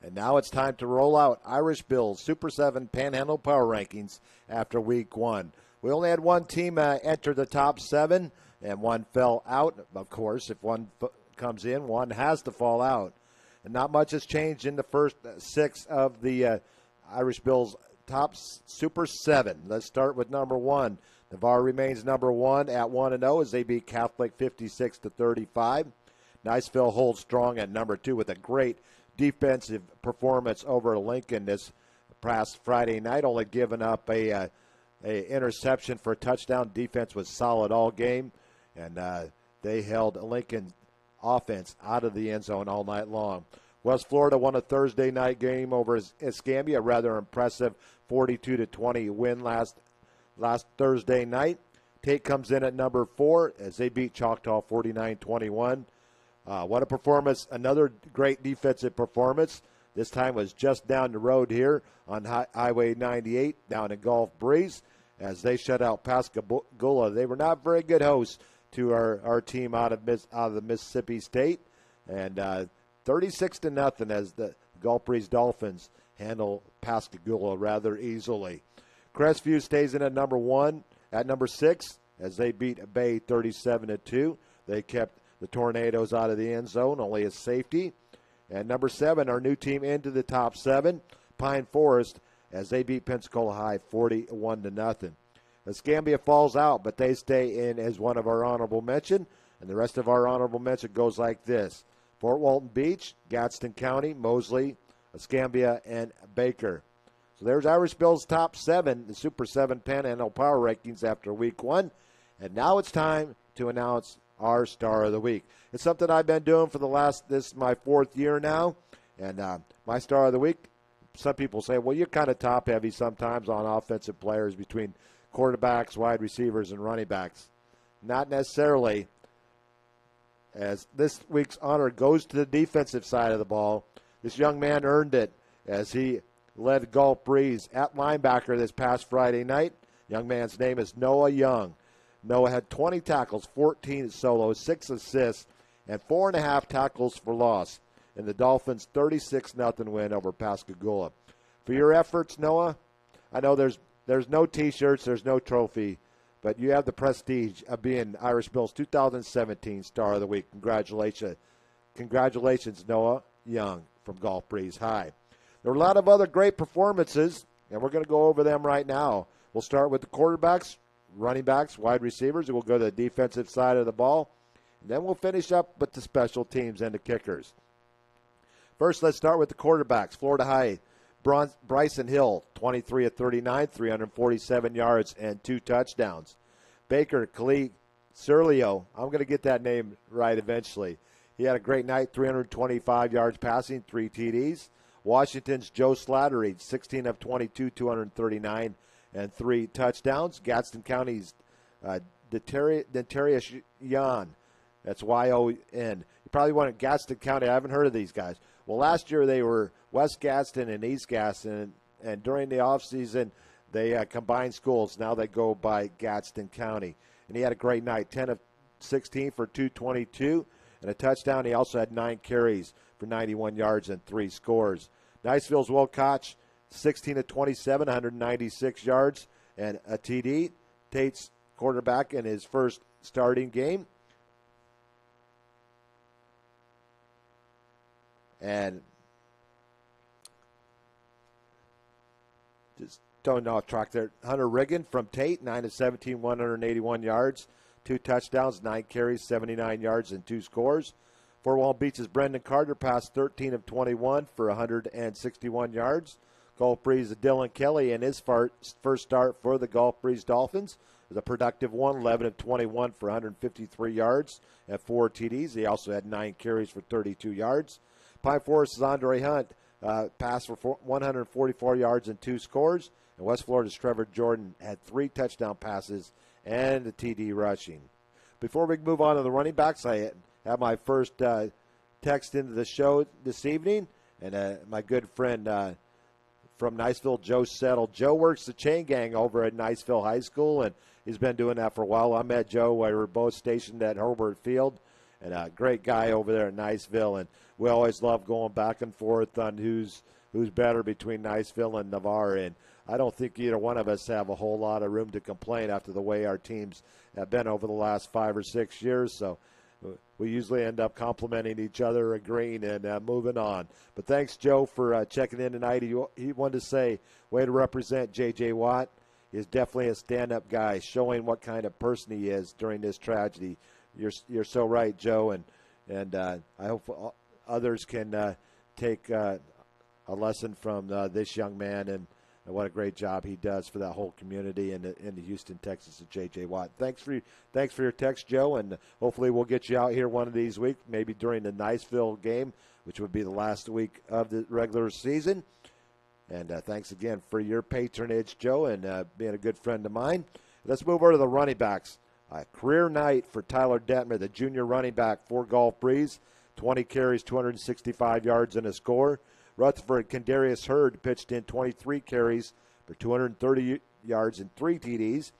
Speaker 2: and now it's time to roll out Irish Bill's Super 7 Panhandle Power Rankings after week one. We only had one team enter the top 7, and one fell out. Of course, if one comes in, one has to fall out. And not much has changed in the first 6 of the Irish Bill's top Super 7. Let's start with number 1. Navarre remains number 1 at 1-0 as they beat Catholic 56-35. Niceville holds strong at number 2 with a great defensive performance over Lincoln this past Friday night, only giving up a interception for a touchdown. Defense was solid all game, and they held Lincoln offense out of the end zone all night long. West Florida won a Thursday night game over Escambia, a rather impressive 42-20 win last Thursday night. Tate comes in at number 4 as they beat Choctaw 49-21. What a performance. Another great defensive performance. This time was just down the road here on Highway 98 down in Gulf Breeze as they shut out Pascagoula. They were not very good hosts to our team out of the Mississippi State. And 36-0 as the Gulf Breeze Dolphins handle Pascagoula rather easily. Crestview stays in at number 6 as they beat Bay 37-2. They kept the Tornadoes out of the end zone, only a safety. And number 7, our new team into the top 7, Pine Forest, as they beat Pensacola High 41-0. Escambia falls out, but they stay in as one of our honorable mention. And the rest of our honorable mention goes like this: Fort Walton Beach, Gadsden County, Mosley, Escambia, and Baker. So there's Irish Bill's top 7, the Super 7 Panhandle Power Rankings after week 1. And now it's time to announce our Star of the Week. it's something I've been doing for this is my 4th year now. And my star of the week, some people say, well, you're kind of top-heavy sometimes on offensive players between quarterbacks, wide receivers, and running backs. Not necessarily, as this week's honor goes to the defensive side of the ball. This young man earned it as he led Gulf Breeze at linebacker this past Friday night. Young man's name is Noah Young. Noah had 20 tackles, 14 solos, 6 assists, and 4.5 tackles for loss in the Dolphins' 36-0 win over Pascagoula. For your efforts, Noah, I know there's no T-shirts, there's no trophy, but you have the prestige of being Irish Bill's 2017 Star of the Week. Congratulations, Noah Young from Gulf Breeze High. There were a lot of other great performances, and we're going to go over them right now. We'll start with the quarterbacks, running backs, wide receivers, and we'll go to the defensive side of the ball. And then we'll finish up with the special teams and the kickers. First, let's start with the quarterbacks. Florida High, Bryson Hill, 23 of 39, 347 yards and 2 touchdowns. Baker Khalid Serlio, I'm going to get that name right eventually. He had a great night, 325 yards passing, 3 TDs. Washington's Joe Slattery, 16 of 22, 239 and 3 touchdowns. Gadsden County's Dentarius Yan, that's Y-O-N. You probably want Gadsden County. I haven't heard of these guys. Well, last year they were West Gadsden and East Gadsden, and during the offseason they combined schools. Now they go by Gadsden County. And he had a great night, 10 of 16 for 222 and a touchdown. He also had 9 carries for 91 yards and 3 scores. Niceville's Will Koch, 16 of 27, 196 yards and a TD. Tate's quarterback in his first starting game. And just don't know off track there. Hunter Riggin from Tate, 9 of 17, 181 yards, 2 touchdowns, 9 carries, 79 yards, and 2 scores. Fort Walton Beach's Brendan Carter passed 13 of 21 for 161 yards. Gulf Breeze Dylan Kelly in his first start for the Gulf Breeze Dolphins was a productive one, 11 of 21 for 153 yards and 4 TDs. He also had 9 carries for 32 yards. Pine Forest's Andre Hunt passed for 144 yards and 2 scores. And West Florida's Trevor Jordan had 3 touchdown passes and a TD rushing. Before we move on to the running backs, I have my first text into the show this evening. And my good friend from Niceville, Joe Settle. Joe works the chain gang over at Niceville High School, and he's been doing that for a while. I met Joe while we were both stationed at Herbert Field. And a great guy over there at Niceville, and we always love going back and forth on who's better between Niceville and Navarre. And I don't think either one of us have a whole lot of room to complain after the way our teams have been over the last 5 or 6 years. So we usually end up complimenting each other, agreeing, and moving on. But thanks, Joe, for checking in tonight. He wanted to say, way to represent J.J. Watt. He's definitely a stand-up guy, showing what kind of person he is during this tragedy. You're so right, Joe, and I hope others can take a lesson from this young man and what a great job he does for that whole community in the Houston, Texas, of J.J. Watt. Thanks for your text, Joe, and hopefully we'll get you out here one of these weeks, maybe during the Niceville game, which would be the last week of the regular season. And thanks again for your patronage, Joe, and being a good friend of mine. Let's move over to the running backs. A career night for Tyler Detmer, the junior running back for Gulf Breeze. 20 carries, 265 yards, and a score. Rutherford Kendarius Hurd pitched in 23 carries for 230 yards and 3 TDs.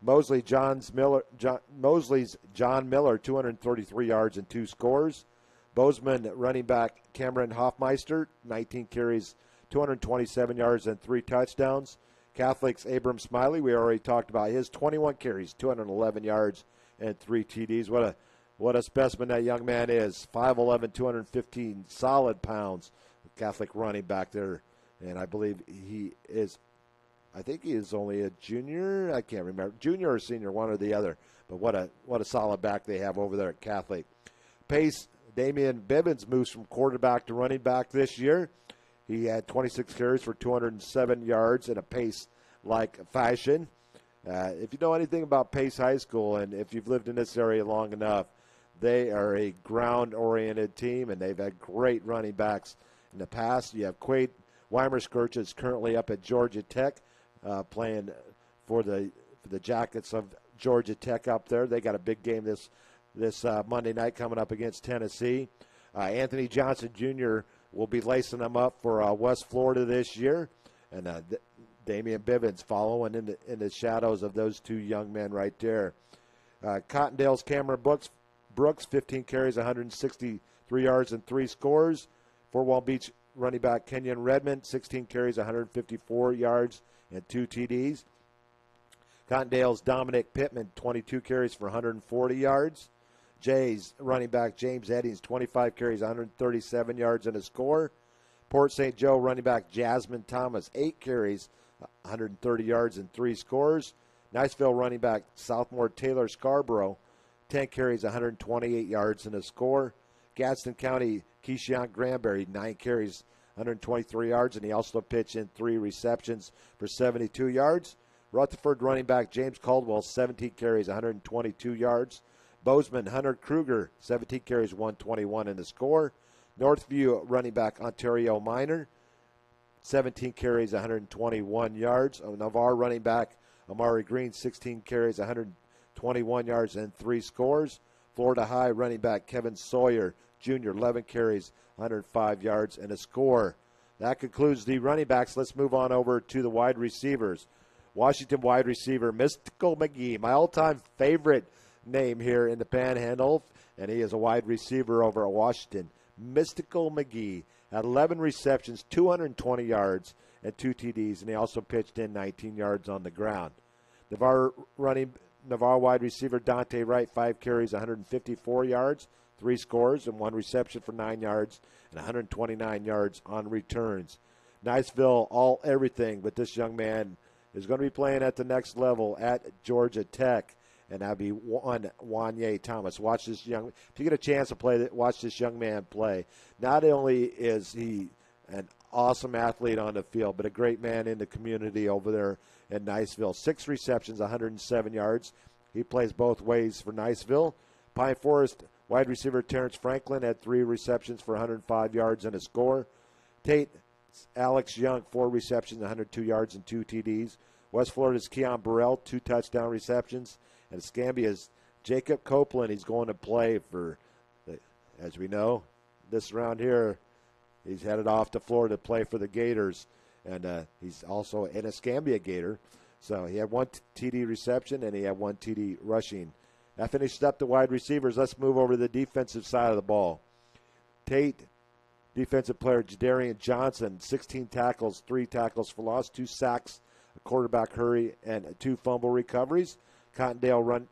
Speaker 2: Mosley's John Miller, 233 yards and 2 scores. Bozeman running back Cameron Hoffmeister, 19 carries, 227 yards, and 3 touchdowns. Catholic's Abram Smiley, we already talked about his 21 carries, 211 yards, and 3 TDs. What a specimen that young man is. 5'11", 215 solid pounds. Catholic running back there. And I believe he is only a junior. I can't remember. Junior or senior, one or the other. But what a solid back they have over there at Catholic. Pace, Damian Bibbins moves from quarterback to running back this year. He had 26 carries for 207 yards in a Pace-like fashion. If you know anything about Pace High School, and if you've lived in this area long enough, they are a ground-oriented team, and they've had great running backs in the past. You have Quade Weimerskirch is currently up at Georgia Tech, playing for the Jackets of Georgia Tech up there. They got a big game this Monday night coming up against Tennessee. Anthony Johnson Jr. will be lacing them up for West Florida this year, and Damian Bivens following in the shadows of those two young men right there. Cottondale's Cameron Brooks, 15 carries, 163 yards, and 3 scores. Fort Walton Beach running back Kenyon Redmond, 16 carries, 154 yards, and 2 TDs. Cottondale's Dominic Pittman, 22 carries for 140 yards. Jay's running back James Eddings, 25 carries, 137 yards, and a score. Port St. Joe running back Jasmine Thomas, 8 carries, 130 yards, and 3 scores. Niceville running back sophomore Taylor Scarborough, 10 carries, 128 yards, and a score. Gadsden County Keyshawn Granberry, 9 carries, 123 yards, and he also pitched in 3 receptions for 72 yards. Rutherford running back James Caldwell, 17 carries, 122 yards. Bozeman Hunter Kruger, 17 carries, 121 in the score. Northview running back Ontario Minor, 17 carries, 121 yards. Navarre running back Amari Green, 16 carries, 121 yards, and 3 scores. Florida High running back Kevin Sawyer Jr., 11 carries, 105 yards, and a score. That concludes the running backs. Let's move on over to the wide receivers. Washington wide receiver Mystical McGee, my all-time favorite name here in the Panhandle, and he is a wide receiver over at Washington. Mystical McGee had 11 receptions, 220 yards, and 2 TDs, and he also pitched in 19 yards on the ground. Navarre wide receiver Dante Wright, 5 carries, 154 yards, 3 scores, and 1 reception for 9 yards, and 129 yards on returns. Niceville, all everything, but this young man is going to be playing at the next level at Georgia Tech, and that'll be Wanye Thomas. Watch this if you get a chance to play, watch this young man play. Not only is he an awesome athlete on the field, but a great man in the community over there in Niceville. 6 receptions, 107 yards. He plays both ways for Niceville. Pine Forest wide receiver Terrence Franklin had 3 receptions for 105 yards and a score. Tate Alex Young, 4 receptions, 102 yards, and 2 TDs. West Florida's Keon Burrell, 2 touchdown receptions. And Escambia's Jacob Copeland, he's going to play for, as we know, this round here, he's headed off to Florida to play for the Gators. And he's also an Escambia Gator. So he had 1 TD reception and he had 1 TD rushing. That finished up the wide receivers. Let's move over to the defensive side of the ball. Tate, defensive player Jadarian Johnson, 16 tackles, 3 tackles for loss, 2 sacks, a quarterback hurry, and 2 fumble recoveries. Cottondale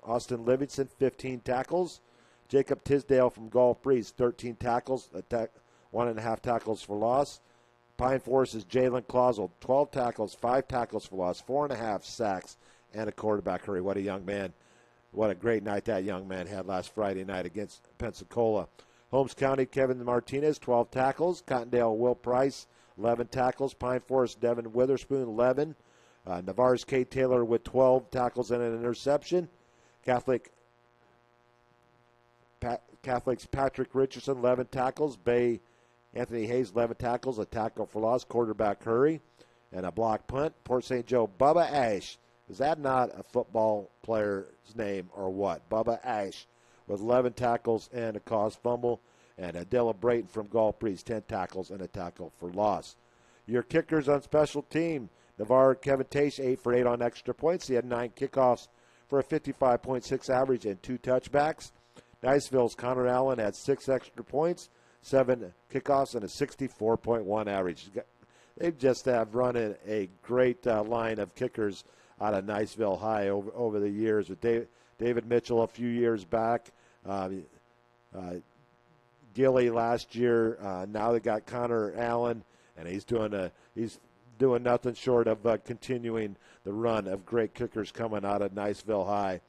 Speaker 2: Austin Livingston, 15 tackles. Jacob Tisdale from Gulf Breeze, 13 tackles, 1.5 tackles for loss. Pine Forest is Jalen Clausel, 12 tackles, 5 tackles for loss, 4.5 sacks, and a quarterback hurry. What a young man. What a great night that young man had last Friday night against Pensacola. Holmes County, Kevin Martinez, 12 tackles. Cottondale Will Price, 11 tackles. Pine Forest Devin Witherspoon, 11. Navarre's Kate Taylor with 12 tackles and an interception. Catholic's Patrick Richardson, 11 tackles. Bay Anthony Hayes, 11 tackles, a tackle for loss, quarterback hurry, and a block punt. Port St. Joe, Bubba Ash. Is that not a football player's name or what? Bubba Ash with 11 tackles and a caused fumble. And Adela Brayton from Gulf Breeze, 10 tackles and a tackle for loss. Your kickers on special team. Navarre Kevin Tache, 8 for 8 on extra points. He had 9 kickoffs for a 55.6 average and 2 touchbacks. Niceville's Connor Allen had 6 extra points, 7 kickoffs, and a 64.1 average. They just have run a great line of kickers out of Niceville High over the years. With David Mitchell a few years back, Gilly last year. Now they got Connor Allen, and he's doing nothing short of continuing the run of great kickers coming out of Niceville High.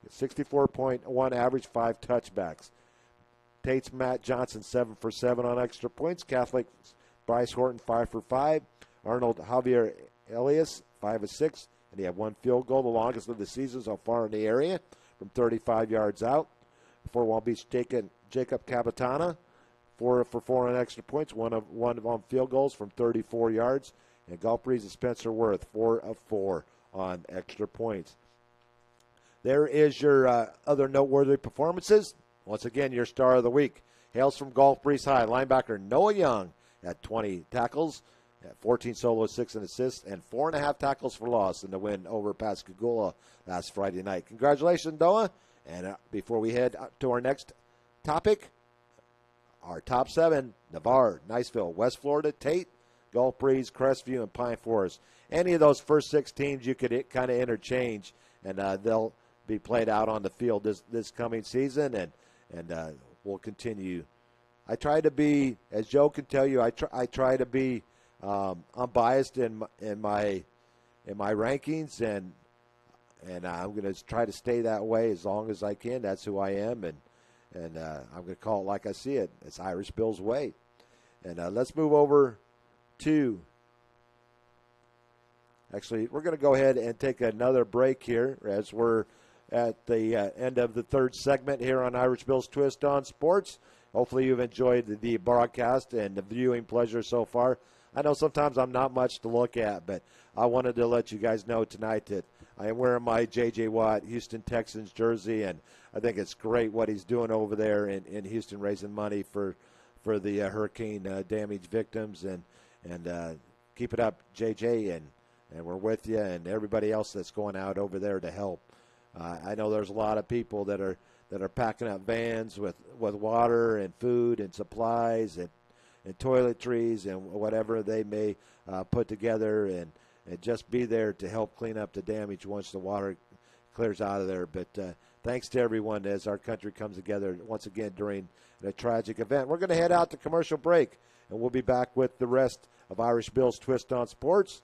Speaker 2: 64.1 average, 5 touchbacks. Tate's Matt Johnson, 7 for 7 on extra points. Catholic's Bryce Horton, 5 for 5. Arnold Javier Elias, 5 of 6. And he had 1 field goal, the longest of the season so far in the area, from 35 yards out. For Long Beach, Jacob Capitana, 4 for 4 on extra points, one on field goals from 34 yards. And Gulf Breeze's Spencer Worth, 4 of 4 on extra points. There is your other noteworthy performances. Once again, your star of the week hails from Gulf Breeze High. Linebacker Noah Young at 20 tackles, at 14 solos, 6 assists, and 4.5 tackles for loss in the win over Pascagoula last Friday night. Congratulations, Noah. And before we head to our next topic, our top 7, Navarre, Niceville, West Florida, Tate, Gulf Breeze, Crestview, and Pine Forest. Any of those first 6 teams you could kind of interchange, and they'll be played out on the field this coming season, and we'll continue. I try to be, as Joe can tell you, I try to be unbiased in my rankings, and I'm going to try to stay that way as long as I can. That's who I am, and I'm going to call it like I see it. It's Irish Bill's way. And let's move over to. Actually, we're going to go ahead and take another break here as we're at the end of the third segment here on Irish Bill's Twist on Sports. Hopefully you've enjoyed the broadcast and the viewing pleasure so far. I know sometimes I'm not much to look at, but I wanted to let you guys know tonight that I am wearing my J.J. Watt Houston Texans jersey, and I think it's great what he's doing over there in Houston, raising money for the hurricane damage victims. And keep it up, J.J., and we're with you, and everybody else that's going out over there to help. I know there's a lot of people that are packing up vans with water and food and supplies and toiletries and whatever they may put together, and just be there to help clean up the damage once the water clears out of there. But thanks to everyone as our country comes together once again during a tragic event. We're going to head out to commercial break, and we'll be back with the rest of Irish Bill's Twist on Sports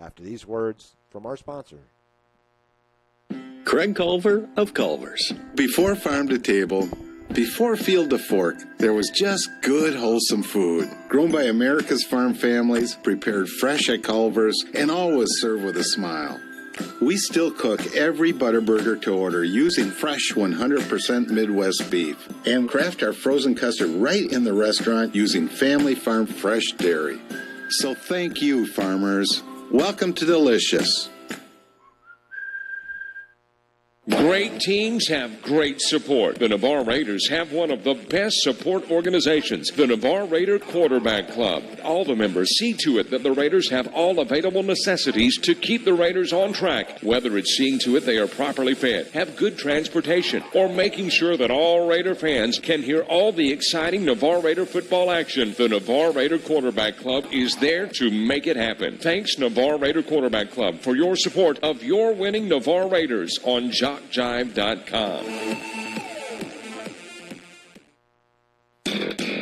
Speaker 2: after these words from our sponsor.
Speaker 4: Craig Culver of Culver's. Before farm to table, before field to fork, there was just good, wholesome food. Grown by America's farm families, prepared fresh at Culver's, and always served with a smile. We still cook every Butterburger to order using fresh 100% Midwest beef, and craft our frozen custard right in the restaurant using family farm fresh dairy. So thank you, farmers. Welcome to Delicious.
Speaker 5: Great teams have great support. The Navarre Raiders have one of the best support organizations, the Navarre Raider Quarterback Club. All the members see to it that the Raiders have all available necessities to keep the Raiders on track, whether it's seeing to it they are properly fed, have good transportation, or making sure that all Raider fans can hear all the exciting Navarre Raider football action. The Navarre Raider Quarterback Club is there to make it happen. Thanks, Navarre Raider Quarterback Club, for your support of your winning Navarre Raiders on JockJive.com.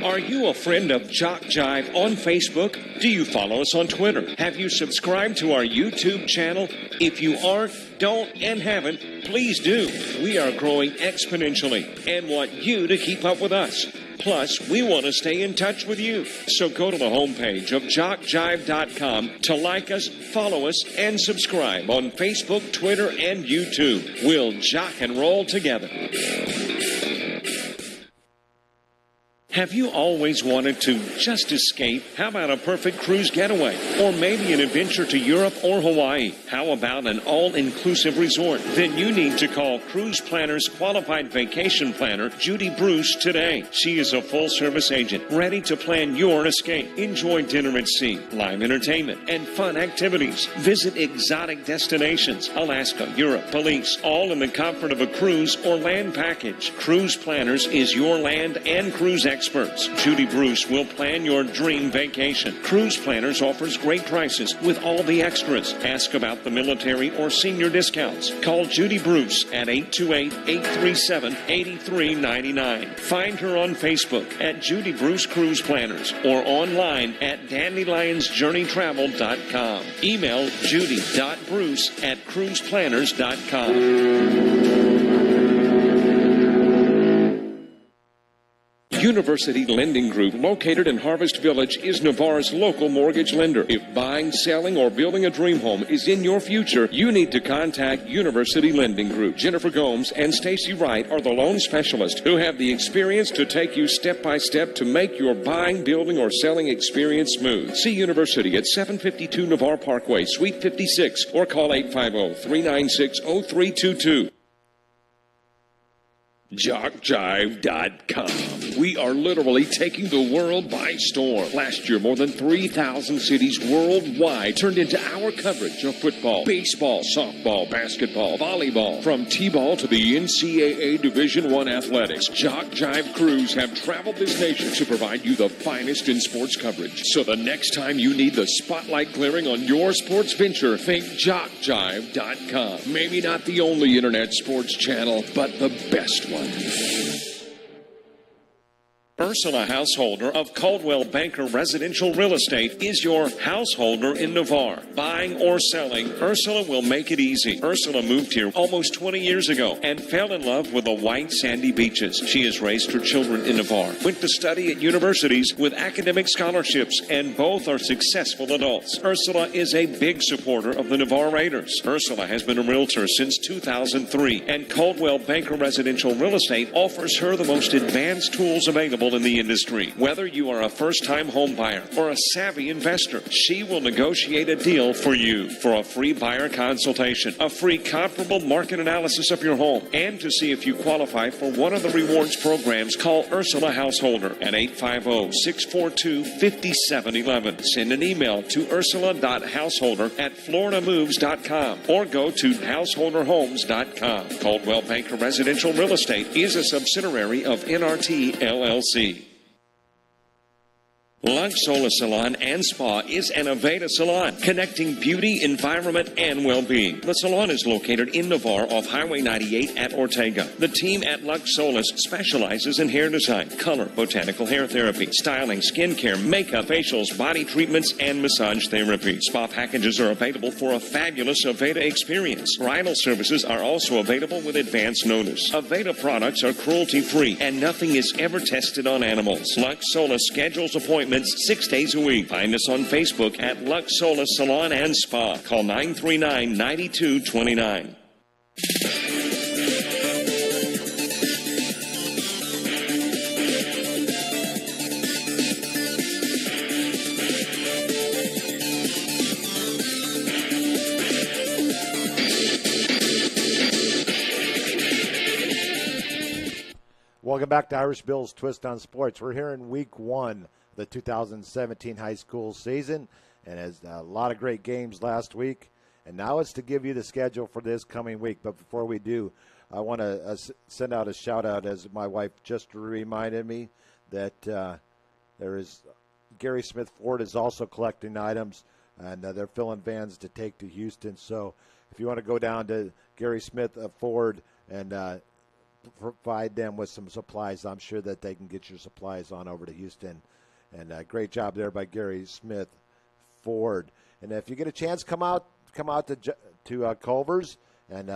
Speaker 5: Are you a friend of JockJive on Facebook? Do you follow us on Twitter? Have you subscribed to our YouTube channel? If you aren't, don't, and haven't, please do. We are growing exponentially and want you to keep up with us. Plus, we want to stay in touch with you. So go to the homepage of JockJive.com to like us, follow us, and subscribe on Facebook, Twitter, and YouTube. We'll jock and roll together. Have you always wanted to just escape? How about a perfect cruise getaway? Or maybe an adventure to Europe or Hawaii? How about an all-inclusive resort? Then you need to call Cruise Planner's qualified vacation planner, Judy Bruce, today. She is a full-service agent, ready to plan your escape. Enjoy dinner at sea, live entertainment, and fun activities. Visit exotic destinations, Alaska, Europe, Belize, all in the comfort of a cruise or land package. Cruise Planners is your land and cruise experts. Judy Bruce will plan your dream vacation. Cruise Planners offers great prices with all the extras. Ask about the military or senior discounts. Call Judy Bruce at 828-837-8399. Find her on Facebook at Judy Bruce Cruise Planners or online at dandelionsjourneytravel.com. Email judy.bruce@cruiseplanners.com. University Lending Group, located in Harvest Village, is Navarre's local mortgage lender. If buying, selling, or building a dream home is in your future, you need to contact University Lending Group. Jennifer Gomes and Stacy Wright are the loan specialists who have the experience to take you step by step to make your buying, building, or selling experience smooth. See University at 752 Navarre Parkway, Suite 56, or call 850-396-0322. JockJive.com. We are literally taking the world by storm. Last year, more than 3,000 cities worldwide turned into our coverage of football, baseball, softball, basketball, volleyball. From T-ball to the NCAA Division I athletics, JockJive crews have traveled this nation to provide you the finest in sports coverage. So the next time you need the spotlight glaring on your sports venture, think JockJive.com. Maybe not the only internet sports channel, but the best one. Ursula Householder of Caldwell Banker Residential Real Estate is your householder in Navarre. Buying or selling, Ursula will make it easy. Ursula moved here almost 20 years ago and fell in love with the white sandy beaches. She has raised her children in Navarre, went to study at universities with academic scholarships, and both are successful adults. Ursula is a big supporter of the Navarre Raiders. Ursula has been a realtor since 2003, and Caldwell Banker Residential Real Estate offers her the most advanced tools available in the industry. Whether you are a first-time home buyer or a savvy investor, she will negotiate a deal for you. For a free buyer consultation, a free comparable market analysis of your home, and to see if you qualify for one of the rewards programs, call Ursula Householder at 850-642-5711. Send an email to ursula.householder@floridamoves.com or go to householderhomes.com. Caldwell Banker Residential Real Estate is a subsidiary of NRT LLC. Lux Solar Salon and Spa is an Aveda salon, connecting beauty, environment, and well-being. The salon is located in Navarre off Highway 98 at Ortega. The team at Lux Solis specializes in hair design, color, botanical hair therapy, styling, skincare, makeup, facials, body treatments, and massage therapy. Spa packages are available for a fabulous Aveda experience. Bridal services are also available with advance notice. Aveda products are cruelty-free, and nothing is ever tested on animals. Lux Solis schedules appointments 6 days a week. Find us on Facebook at Lux Solis Salon and Spa. Call 939-9229.
Speaker 2: Welcome back to Irish Bill's Twist on Sports. We're here in week one, the 2017 high school season, and as a lot of great games last week, and now it's to give you the schedule for this coming week. But before we do, I want to send out a shout out, as my wife just reminded me, that there is Gary Smith Ford is also collecting items, and they're filling vans to take to Houston. So if you want to go down to Gary Smith Ford and provide them with some supplies, I'm sure that they can get your supplies on over to Houston. And great job there by Gary Smith Ford. And if you get a chance, come out to Culver's, and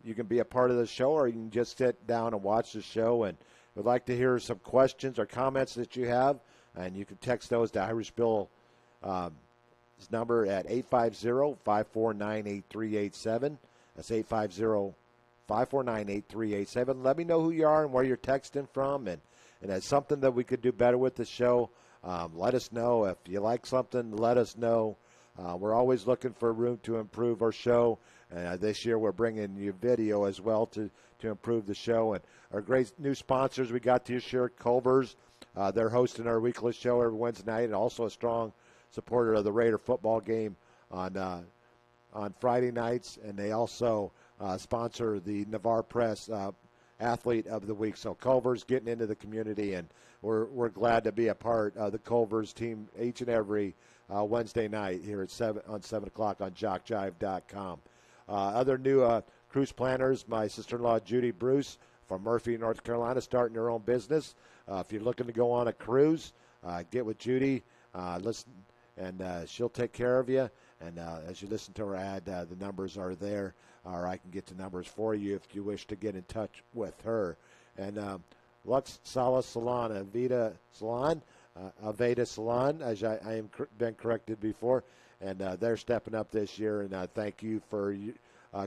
Speaker 2: you can be a part of the show, or you can just sit down and watch the show. And we'd like to hear some questions or comments that you have, and you can text those to Irish Bill his number at 850-549-8387. That's 850-549-8387. Let me know who you are and where you're texting from, and it's something that we could do better with the show. Let us know. If you like something, let us know. We're always looking for room to improve our show. And this year we're bringing you video as well to improve the show. And our great new sponsors we got this year, Culver's. They're hosting our weekly show every Wednesday night, and also a strong supporter of the Raider football game on Friday nights. And they also sponsor the Navarre Press Athlete of the Week. So Culver's getting into the community, and we're glad to be a part of the Culver's team each and every Wednesday night here at 7 o'clock on JockJive.com. Other new cruise planners, my sister-in-law Judy Bruce from Murphy, North Carolina, starting her own business. If you're looking to go on a cruise, get with Judy, listen, and she'll take care of you. And as you listen to her ad, the numbers are there, or I can get the numbers for you if you wish to get in touch with her. And Lux Salas Salon, Aveda Salon, as I am been corrected before. And they're stepping up this year, and thank you for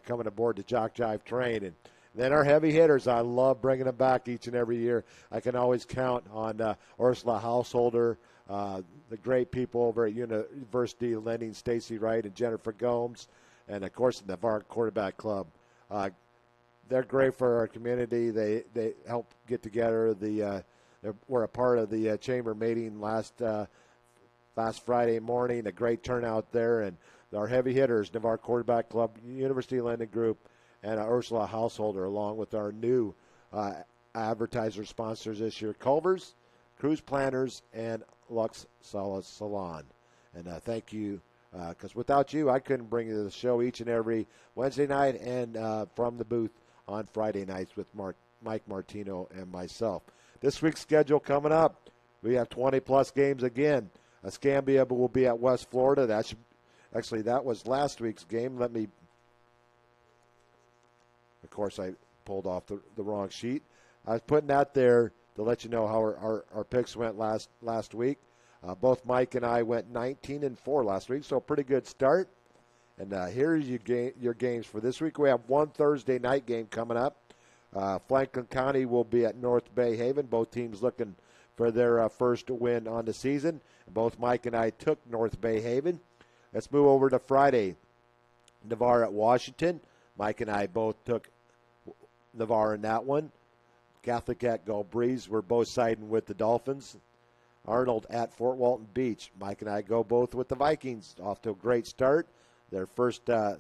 Speaker 2: coming aboard the JockJive train. And then our heavy hitters, I love bringing them back each and every year. I can always count on Ursula Householder, the great people over at University Lending, Stacy Wright and Jennifer Gomes, and, of course, the Navarre Quarterback Club. They're great for our community. They help get together. We're a part of the chamber meeting last Friday morning. A great turnout there, and our heavy hitters, Navarre Quarterback Club, University Lending Group, and Ursula Householder, along with our new advertiser sponsors this year, Culver's, Cruise Planners, and Lux Salas Salon. And thank you, because without you, I couldn't bring you the show each and every Wednesday night and from the booth on Friday nights with Mike Martino and myself. This week's schedule coming up, we have 20-plus games again. Escambia will be at West Florida. That was last week's game. Of course, I pulled off the wrong sheet. I was putting that there to let you know how our picks went last week. Both Mike and I went 19-4 last week, so a pretty good start. And here's your games for this week. We have one Thursday night game coming up. Franklin County will be at North Bay Haven. Both teams looking for their first win on the season. Both Mike and I took North Bay Haven. Let's move over to Friday. Navarre at Washington. Mike and I both took Navarre in that one. Catholic at Gulf Breeze. We're both siding with the Dolphins. Arnold at Fort Walton Beach. Mike and I go both with the Vikings. Off to a great start. Their first time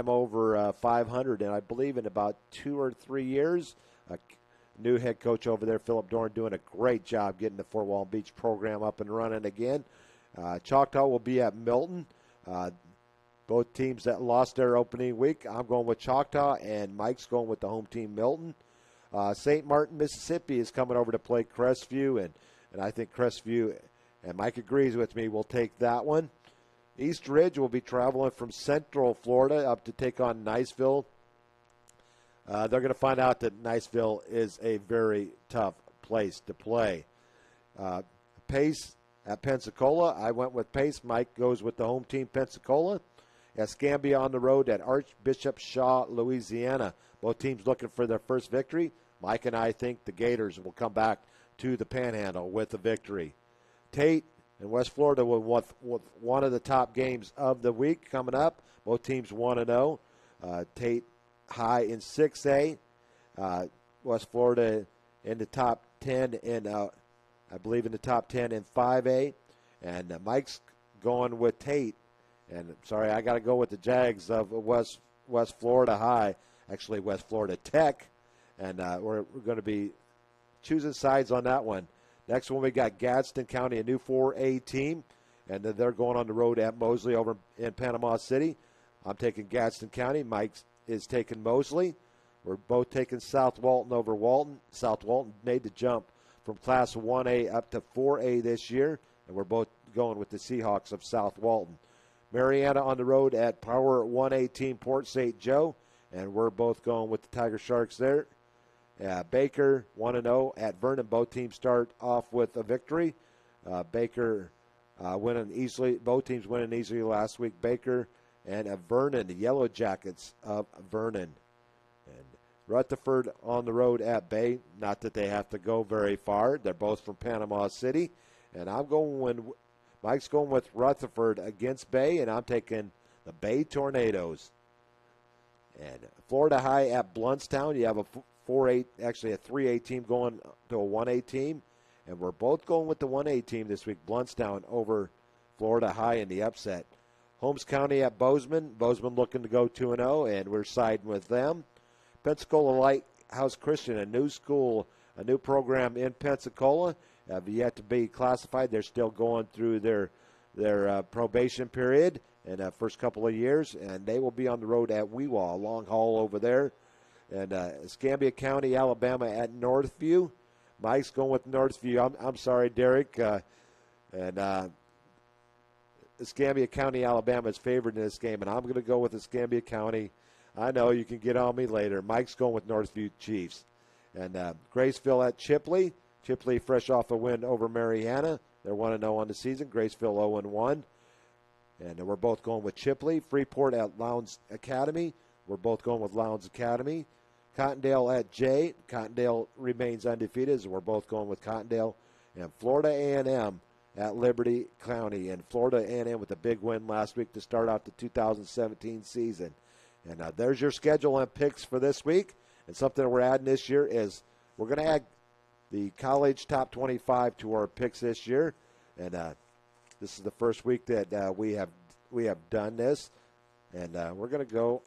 Speaker 2: over 500, and I believe in about 2 or 3 years. New head coach over there, Philip Dorn, doing a great job getting the Fort Walton Beach program up and running again. Choctaw will be at Milton. Both teams that lost their opening week. I'm going with Choctaw, and Mike's going with the home team, Milton. St. Martin, Mississippi is coming over to play Crestview, and I think Crestview, and Mike agrees with me, will take that one. East Ridge will be traveling from Central Florida up to take on Niceville. They're going to find out that Niceville is a very tough place to play. Pace at Pensacola. I went with Pace. Mike goes with the home team, Pensacola. Escambia on the road at Archbishop Shaw, Louisiana. Both teams looking for their first victory. Mike and I think the Gators will come back to the Panhandle with a victory. Tate and West Florida with one of the top games of the week coming up. Both teams 1-0. Tate high in 6A. West Florida in the top 10 in, I believe, in the top 10 in 5A. And Mike's going with Tate. And sorry, I got to go with the Jags of West Florida High, actually West Florida Tech. And we're going to be choosing sides on that one. Next one, we got Gadsden County, a new 4A team, and then they're going on the road at Mosley over in Panama City. I'm taking Gadsden County. Mike is taking Mosley. We're both taking South Walton over Walton. South Walton made the jump from Class 1A up to 4A this year, and we're both going with the Seahawks of South Walton. Mariana on the road at Power 1A team Port St. Joe, and we're both going with the Tiger Sharks there. Baker 1-0 at Vernon. Both teams start off with a victory. Baker winning easily. Both teams winning easily last week. Baker and Vernon, the Yellow Jackets of Vernon. And Rutherford on the road at Bay. Not that they have to go very far. They're both from Panama City. And Mike's going with Rutherford against Bay, and I'm taking the Bay Tornadoes. And Florida High at Bluntstown. You have a 3A team going to a 1A team. And we're both going with the 1A team this week, Bluntstown over Florida High in the upset. Holmes County at Bozeman. Bozeman looking to go 2-0, and we're siding with them. Pensacola Lighthouse Christian, a new school, a new program in Pensacola. Have yet to be classified. They're still going through their probation period in the first couple of years, and they will be on the road at Weewaw, a long haul over there. And Escambia County, Alabama at Northview. Mike's going with Northview. I'm sorry, Derek. And Escambia County, Alabama is favored in this game, and I'm going to go with Escambia County. I know you can get on me later. Mike's going with Northview Chiefs. And Graceville at Chipley. Chipley fresh off a win over Mariana. They're 1-0 on the season. Graceville 0-1. And we're both going with Chipley. Freeport at Lowndes Academy. We're both going with Lowndes Academy. Cottondale at Jay. Cottondale remains undefeated, so we're both going with Cottondale. And Florida A&M at Liberty County. And Florida A&M with a big win last week to start out the 2017 season. And there's your schedule and picks for this week. And something that we're adding this year is we're going to add the college top 25 to our picks this year. And this is the first week that we have done this. And we're going to go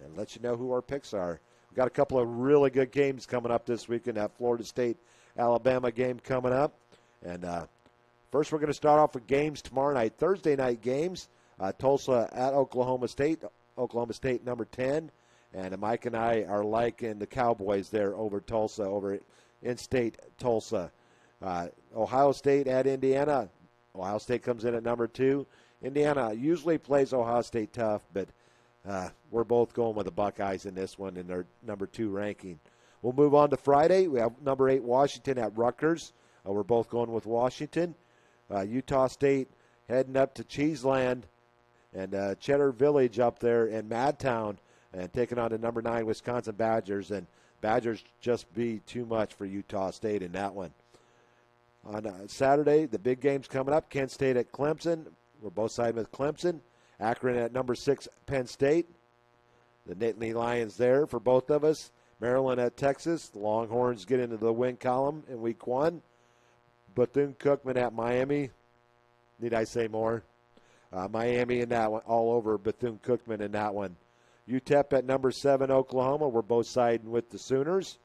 Speaker 2: and let you know who our picks are. We've got a couple of really good games coming up this weekend. That Florida State-Alabama game coming up. And first we're going to start off with games tomorrow night. Thursday night games. Tulsa at Oklahoma State. Oklahoma State number 10. And Mike and I are liking the Cowboys there over Tulsa, over in-state Tulsa. Ohio State at Indiana. Ohio State comes in at number 2. Indiana usually plays Ohio State tough, but we're both going with the Buckeyes in this one in their number 2 ranking. We'll move on to Friday. We have number 8 Washington at Rutgers. We're both going with Washington. Utah State heading up to Cheeseland and Cheddar Village up there in Madtown and taking on the number 9 Wisconsin Badgers. And Badgers just be too much for Utah State in that one. On Saturday, the big game's coming up. Kent State at Clemson. We're both siding with Clemson. Akron at number 6 Penn State. The Nittany Lions there for both of us. Maryland at Texas. The Longhorns get into the win column in week 1. Bethune-Cookman at Miami. Need I say more? Miami in that one, all over Bethune-Cookman in that one. UTEP at number 7 Oklahoma. We're both siding with the Sooners.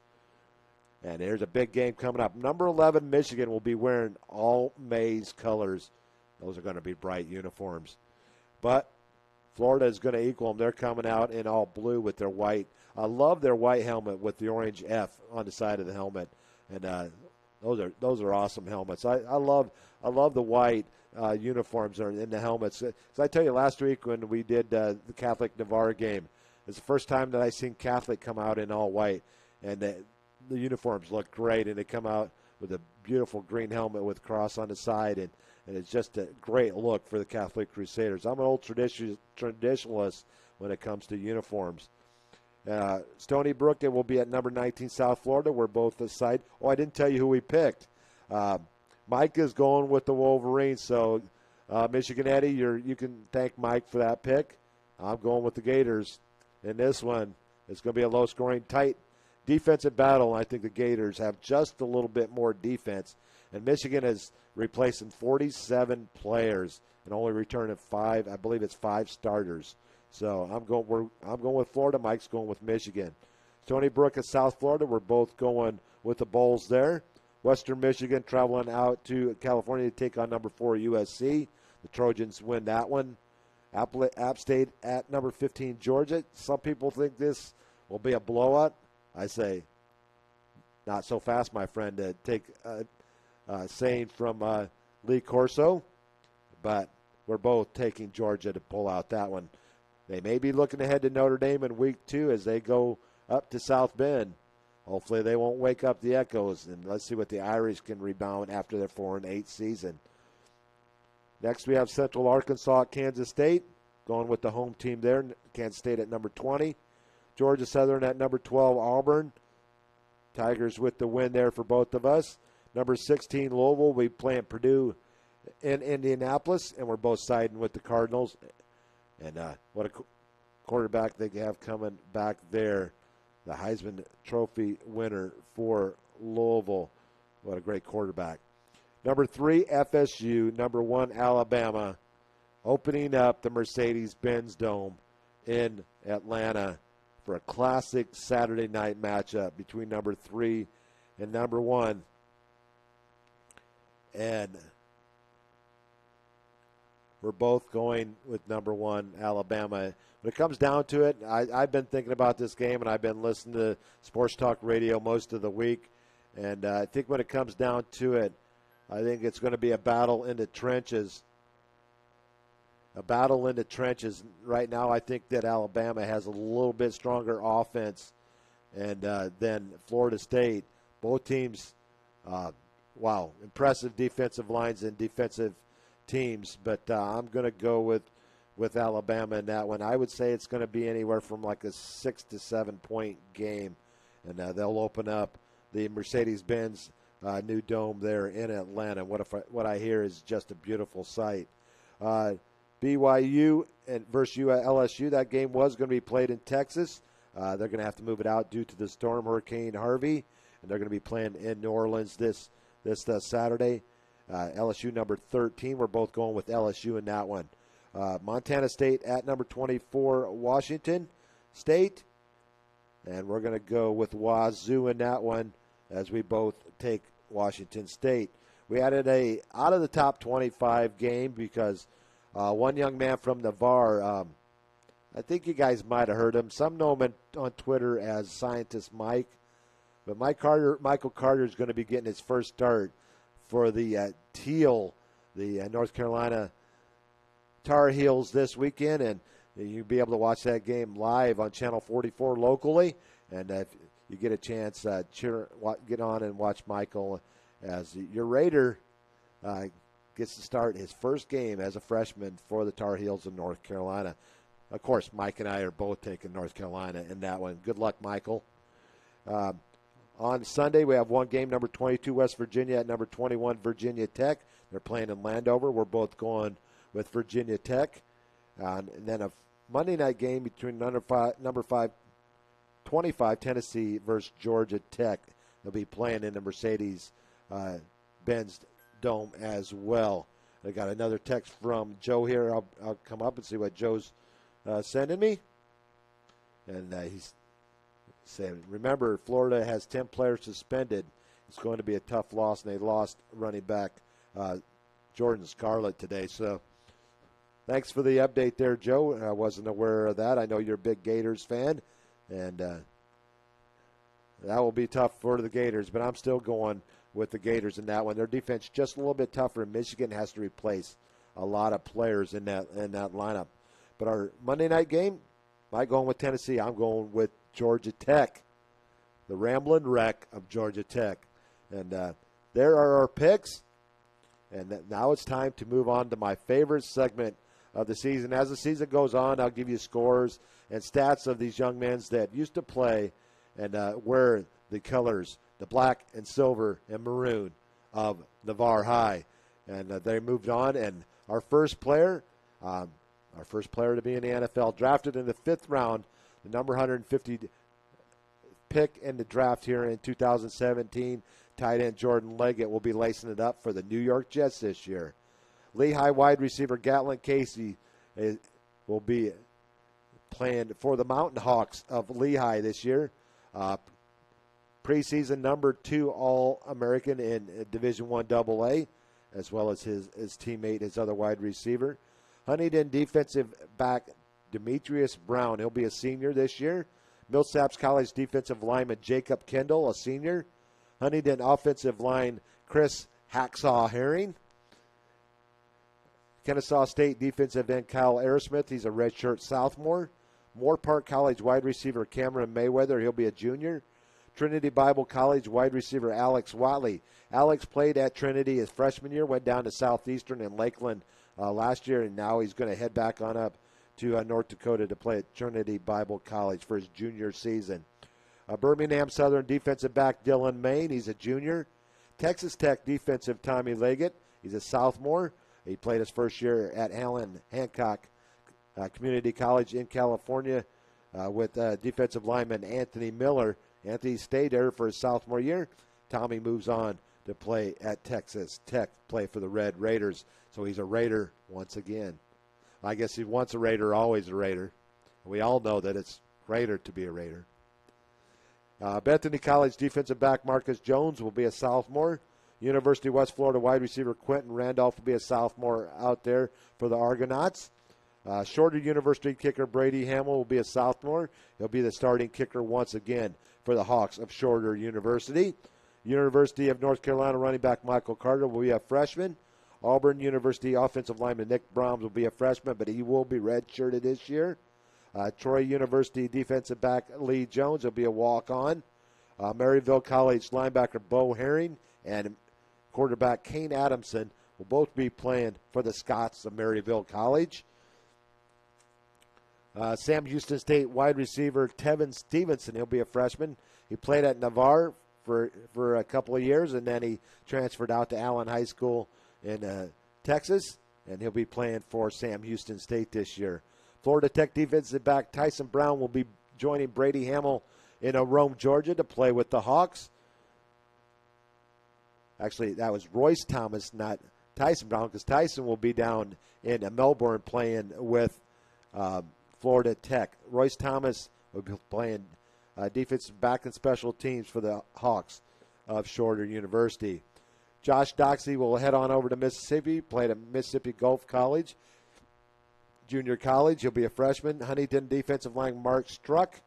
Speaker 2: And there's a big game coming up. Number 11 Michigan will be wearing all maize colors. Those are going to be bright uniforms. But Florida is going to equal them. They're coming out in all blue with their white. I love their white helmet with the orange F on the side of the helmet. And those are awesome helmets. I love the white uniforms in the helmets. So I tell you, last week when we did the Catholic Navarre game, it's the first time that I seen Catholic come out in all white, and the uniforms look great, and they come out with a beautiful green helmet with cross on the side, and it's just a great look for the Catholic Crusaders. I'm an old traditionalist when it comes to uniforms. Stony Brook, it will be at number 19 South Florida. We're both the side. Oh, I didn't tell you who we picked. Mike is going with the Wolverines, so Michigan Eddie, you can thank Mike for that pick. I'm going with the Gators in this one. It's going to be a low-scoring, tight defensive battle. I think the Gators have just a little bit more defense. And Michigan is replacing 47 players and only returning 5. I believe it's 5 starters. So I'm going with Florida. Mike's going with Michigan. Stony Brook at South Florida. We're both going with the Bulls there. Western Michigan traveling out to California to take on number 4 USC. The Trojans win that one. App State at number 15 Georgia. Some people think this will be a blowout. I say, not so fast, my friend, to take saying from Lee Corso. But we're both taking Georgia to pull out that one. They may be looking ahead to Notre Dame in week 2 as they go up to South Bend. Hopefully they won't wake up the echoes, and let's see what the Irish can rebound after their 4-8 season. Next we have Central Arkansas at Kansas State, going with the home team there. Kansas State at number 20. Georgia Southern at number 12, Auburn. Tigers with the win there for both of us. Number 16, Louisville. We playing Purdue in Indianapolis, and we're both siding with the Cardinals. And what a quarterback they have coming back there. The Heisman Trophy winner for Louisville. What a great quarterback. Number 3, FSU. Number 1, Alabama. Opening up the Mercedes-Benz Dome in Atlanta for a classic Saturday night matchup between number 3 and number 1. And we're both going with number 1, Alabama. When it comes down to it, I've been thinking about this game, and I've been listening to Sports Talk Radio most of the week. And I think when it comes down to it, I think it's going to be a battle in the trenches. A battle in the trenches. Right now, I think that Alabama has a little bit stronger offense and then Florida State. Both teams, wow, impressive defensive lines and defensive teams. But I'm going to go with Alabama in that one. I would say it's going to be anywhere from like a 6 to 7 point game, and they'll open up the Mercedes-Benz new dome there in Atlanta. What I hear is just a beautiful sight. BYU and versus LSU, that game was going to be played in Texas. They're going to have to move it out due to the storm, Hurricane Harvey, and they're going to be playing in New Orleans this Saturday. LSU number 13. We're both going with LSU in that one. Montana State at number 24, Washington State. And we're going to go with Wazoo in that one as we both take Washington State. We added a out of the top 25 game because one young man from Navarre, I think you guys might have heard him. Some know him on Twitter as Scientist Mike. But Michael Carter is going to be getting his first start for the Teal, the North Carolina Tar Heels this weekend, and you'll be able to watch that game live on Channel 44 locally. And if you get a chance, get on and watch Michael as your Raider gets to start his first game as a freshman for the Tar Heels of North Carolina. Of course, Mike and I are both taking North Carolina in that one. Good luck, Michael. On Sunday, we have one game, number 22, West Virginia at number 21, Virginia Tech. They're playing in Landover. We're both going with Virginia Tech. And then a Monday night game between number 25, Tennessee versus Georgia Tech. They'll be playing in the Mercedes-Benz Dome as well. I got another text from Joe here. I'll come up and see what Joe's sending me. And he's saying, remember, Florida has 10 players suspended. It's going to be a tough loss, and they lost running back Jordan Scarlett today. So thanks for the update there, Joe. I wasn't aware of that. I know you're a big Gators fan, and that will be tough for the Gators, but I'm still going with the Gators in that one. Their defense just a little bit tougher. Michigan has to replace a lot of players in that lineup. But our Monday night game, I'm going with Tennessee. I'm going with Georgia Tech, the Ramblin' Wreck of Georgia Tech. And there are our picks. And now it's time to move on to my favorite segment of the season. As the season goes on, I'll give you scores and stats of these young men that used to play and wear the colors, the black and silver and maroon of Navarre High. And they moved on. And our first player to be in the NFL, drafted in the 5th round, the number 150 pick in the draft here in 2017. Tight end Jordan Leggett will be lacing it up for the New York Jets this year. Lehigh wide receiver Gatlin Casey will be playing for the Mountain Hawks of Lehigh this year. Preseason number 2 All-American in Division I AA, as well as his teammate, his other wide receiver. Huntington defensive back Demetrius Brown, he'll be a senior this year. Millsaps College defensive lineman Jacob Kendall, a senior. Huntington offensive line Chris Hacksaw Herring. Kennesaw State defensive end Kyle Aerosmith, he's a redshirt sophomore. Moore Park College wide receiver Cameron Mayweather, he'll be a junior. Trinity Bible College wide receiver Alex Watley. Alex played at Trinity his freshman year, went down to Southeastern and Lakeland last year, and now he's going to head back on up to North Dakota to play at Trinity Bible College for his junior season. Birmingham Southern defensive back Dylan Main, he's a junior. Texas Tech defensive Tommy Leggett, he's a sophomore. He played his first year at Allen Hancock Community College in California with defensive lineman Anthony Miller. Anthony stayed there for his sophomore year. Tommy moves on to play at Texas Tech, play for the Red Raiders. So he's a Raider once again. I guess he once a Raider, always a Raider. We all know that it's Raider to be a Raider. Bethany College defensive back Marcus Jones will be a sophomore. University of West Florida wide receiver Quentin Randolph will be a sophomore out there for the Argonauts. Shorter University kicker Brady Hamill will be a sophomore. He'll be the starting kicker once again for the Hawks of Shorter University. University of North Carolina running back Michael Carter will be a freshman. Auburn University offensive lineman Nick Brahms will be a freshman, but he will be redshirted this year. Troy University defensive back Lee Jones will be a walk-on. Maryville College linebacker Bo Herring and quarterback Kane Adamson will both be playing for the Scots of Maryville College. Sam Houston State wide receiver Tevin Stevenson, he'll be a freshman. He played at Navarre for a couple of years, and then he transferred out to Allen High School in Texas, and he'll be playing for Sam Houston State this year. Florida Tech defensive back Tyson Brown will be joining Brady Hamill in Rome, Georgia, to play with the Hawks. Actually, that was Royce Thomas, not Tyson Brown, because Tyson will be down in Melbourne playing with Florida Tech. Royce Thomas will be playing defensive back and special teams for the Hawks of Shorter University. Josh Doxey will head on over to Mississippi, played at Mississippi Gulf College, junior college. He'll be a freshman. Huntington defensive line Mark Struck,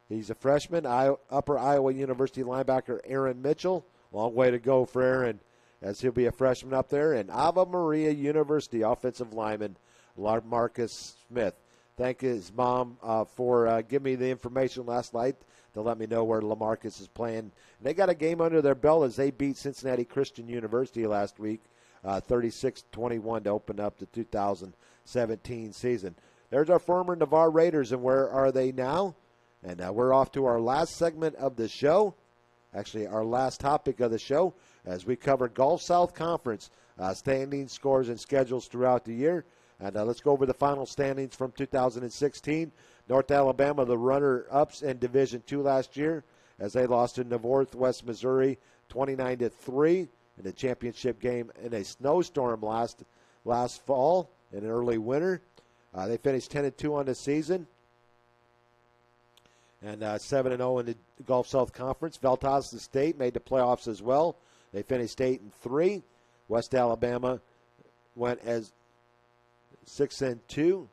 Speaker 2: he's a freshman. Upper Iowa University linebacker Aaron Mitchell, long way to go for Aaron, as he'll be a freshman up there. And Ave Maria University offensive lineman Marcus Smith. Thank his mom for giving me the information last night to let me know where LaMarcus is playing. And they got a game under their belt as they beat Cincinnati Christian University last week, 36-21 to open up the 2017 season. There's our former Navarre Raiders, and where are they now? And we're off to our last segment of the show, actually our last topic of the show, as we cover Gulf South Conference standings, scores, and schedules throughout the year. And let's go over the final standings from 2016. North Alabama, the runner-ups in Division II last year, as they lost to Northwest Missouri 29-3 in the championship game in a snowstorm last fall in early winter. They finished 10-2 on the season and 7-0 in the Gulf South Conference. Valdosta State made the playoffs as well. They finished 8-3. West Alabama went as 6-2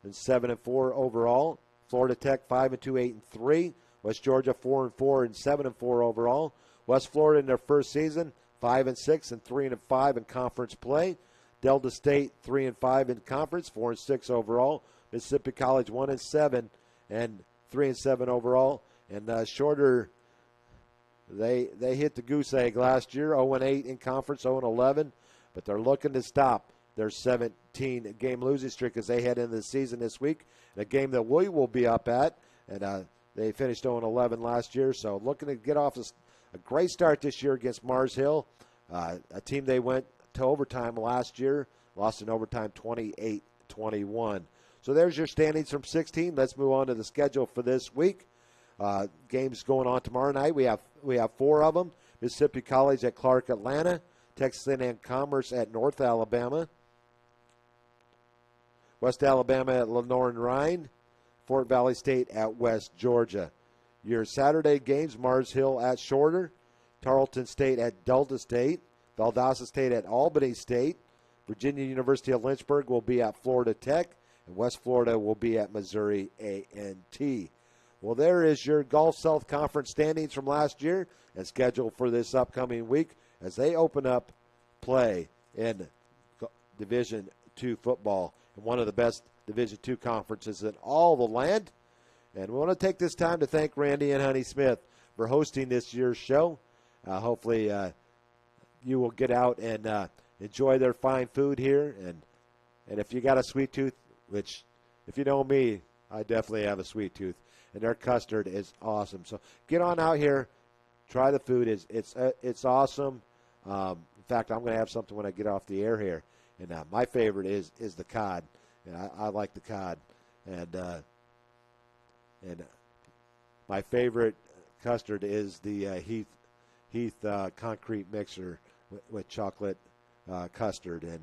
Speaker 2: and 7-4 overall. Florida Tech 5-2, 8-3. West Georgia 4-4 and 7-4 overall. West Florida in their first season 5-6 and 3-5 in conference play. Delta State 3-5 in conference, 4-6 overall. Mississippi College 1-7 and 3-7 overall. And Shorter, they hit the goose egg last year, 0-8 in conference, 0-11, but they're looking to stop their 17-game losing streak as they head into the season this week. A game that we will be up at, and they finished 0-11 last year, so looking to get off a great start this year against Mars Hill, a team they went to overtime last year, lost in overtime 28-21. So there's your standings from 16. Let's move on to the schedule for this week. Games going on tomorrow night. We have 4 of them. Mississippi College at Clark, Atlanta. Texas A&M Commerce at North Alabama. West Alabama at Lenoir and Rhine. Fort Valley State at West Georgia. Your Saturday games, Mars Hill at Shorter. Tarleton State at Delta State. Valdosta State at Albany State. Virginia University of Lynchburg will be at Florida Tech. And West Florida will be at Missouri A&T. Well, there is your Gulf South Conference standings from last year and schedule for this upcoming week as they open up play in Division II football in one of the best Division II conferences in all the land. And we want to take this time to thank Randy and Honey Smith for hosting this year's show. Hopefully you will get out and enjoy their fine food here. And if you got a sweet tooth, which if you know me, I definitely have a sweet tooth. And their custard is awesome. So get on out here, try the food. It's awesome. In fact, I'm going to have something when I get off the air here. And my favorite is the cod. And I like the cod. And my favorite custard is the Heath concrete mixer with chocolate custard. And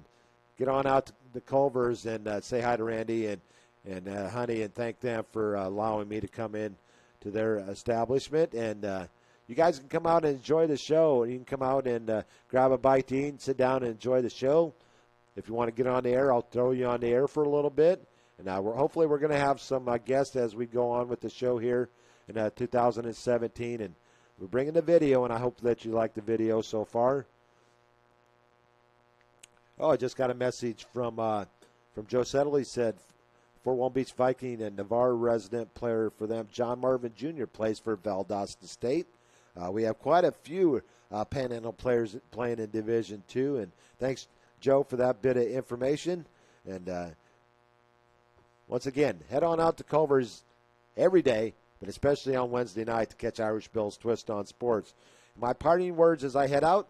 Speaker 2: get on out to Culver's and say hi to Randy and Honey, and thank them for allowing me to come in to their establishment. And you guys can come out and enjoy the show. You can come out and grab a bite to eat and sit down and enjoy the show. If you want to get on the air, I'll throw you on the air for a little bit. And hopefully we're going to have some guests as we go on with the show here in 2017. And we're bringing the video, and I hope that you like the video so far. Oh, I just got a message from Joe Settle. He said, Fort Walton Beach Viking and Navarre resident player for them, John Marvin Jr., plays for Valdosta State. We have quite a few Panhandle players playing in Division II, and thanks, Joe, for that bit of information. And once again, head on out to Culver's every day, but especially on Wednesday night to catch Irish Bill's Twist on Sports. My parting words as I head out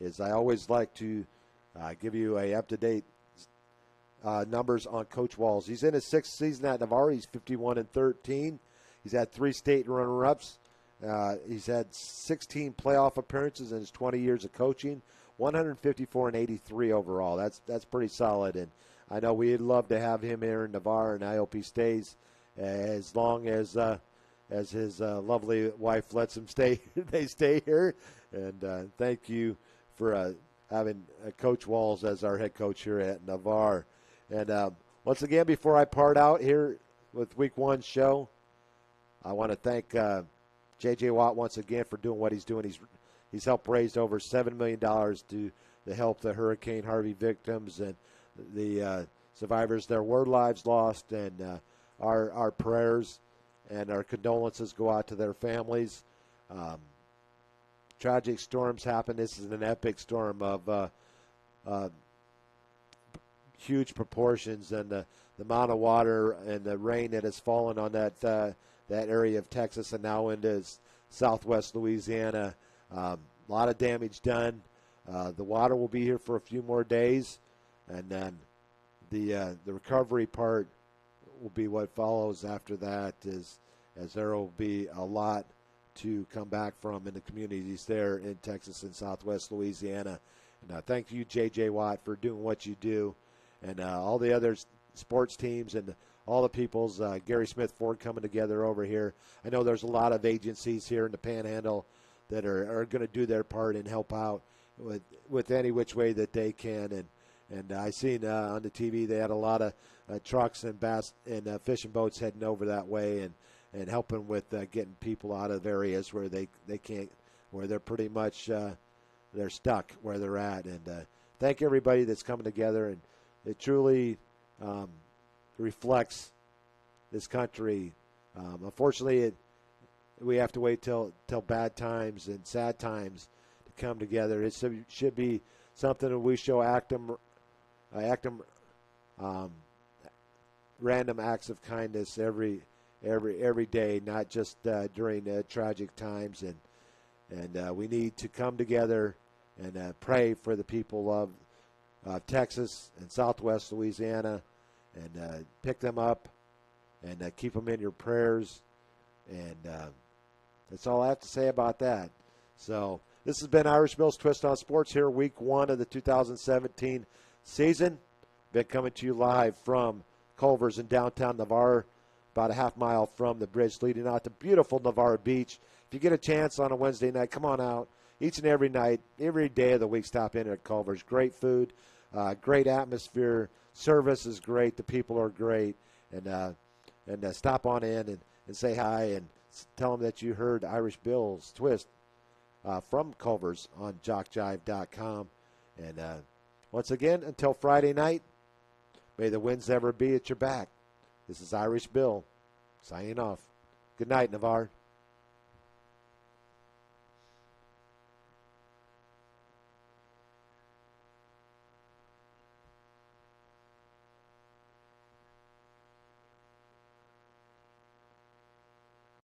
Speaker 2: is I always like to give you a up-to-date numbers on Coach Walls. He's in his 6th season at Navarre. He's 51-13. He's had 3 state runner-ups. He's had 16 playoff appearances in his 20 years of coaching. 154-83 overall. That's pretty solid, and I know we'd love to have him here in Navarre, and I hope he stays as long as his lovely wife lets him stay. They stay here, and thank you for having Coach Walls as our head coach here at Navarre. And once again, before I part out here with Week 1 show, I want to thank J.J. Watt once again for doing what he's doing. He's helped raise over $7 million to help the Hurricane Harvey victims and the survivors. There were lives lost, and our prayers and our condolences go out to their families. Tragic storms happen. This is an epic storm of huge proportions, and the amount of water and the rain that has fallen on that area of Texas and now into southwest Louisiana. A lot of damage done. The water will be here for a few more days, and then the recovery part will be what follows after that, as there will be a lot to come back from in the communities there in Texas and southwest Louisiana. And thank you, J.J. Watt, for doing what you do, and all the other sports teams and all the people's, Gary Smith Ford coming together over here. I know there's a lot of agencies here in the Panhandle that are going to do their part and help out with any which way that they can. And I seen on the TV they had a lot of trucks and fishing boats heading over that way and helping with getting people out of areas where they can't, where they're pretty much they're stuck where they're at. And thank everybody that's coming together, and it truly reflects this country. Unfortunately, we have to wait till bad times and sad times to come together. It should be something that we show random acts of kindness every day, not just during tragic times. And we need to come together and pray for the people of Texas and southwest Louisiana, and pick them up and keep them in your prayers. And that's all I have to say about that. So this has been Irish Bill's Twist on Sports here, Week 1 of the 2017 season. Been coming to you live from Culver's in downtown Navarre, about a half mile from the bridge leading out to beautiful Navarre Beach. If you get a chance on a Wednesday night, come on out. Each and every night, every day of the week, stop in at Culver's. Great food, great atmosphere. Service is great. The people are great. And stop on in and say hi and tell them that you heard Irish Bill's Twist from Culver's on JockJive.com. And once again, until Friday night, may the winds ever be at your back. This is Irish Bill signing off. Good night, Navarre.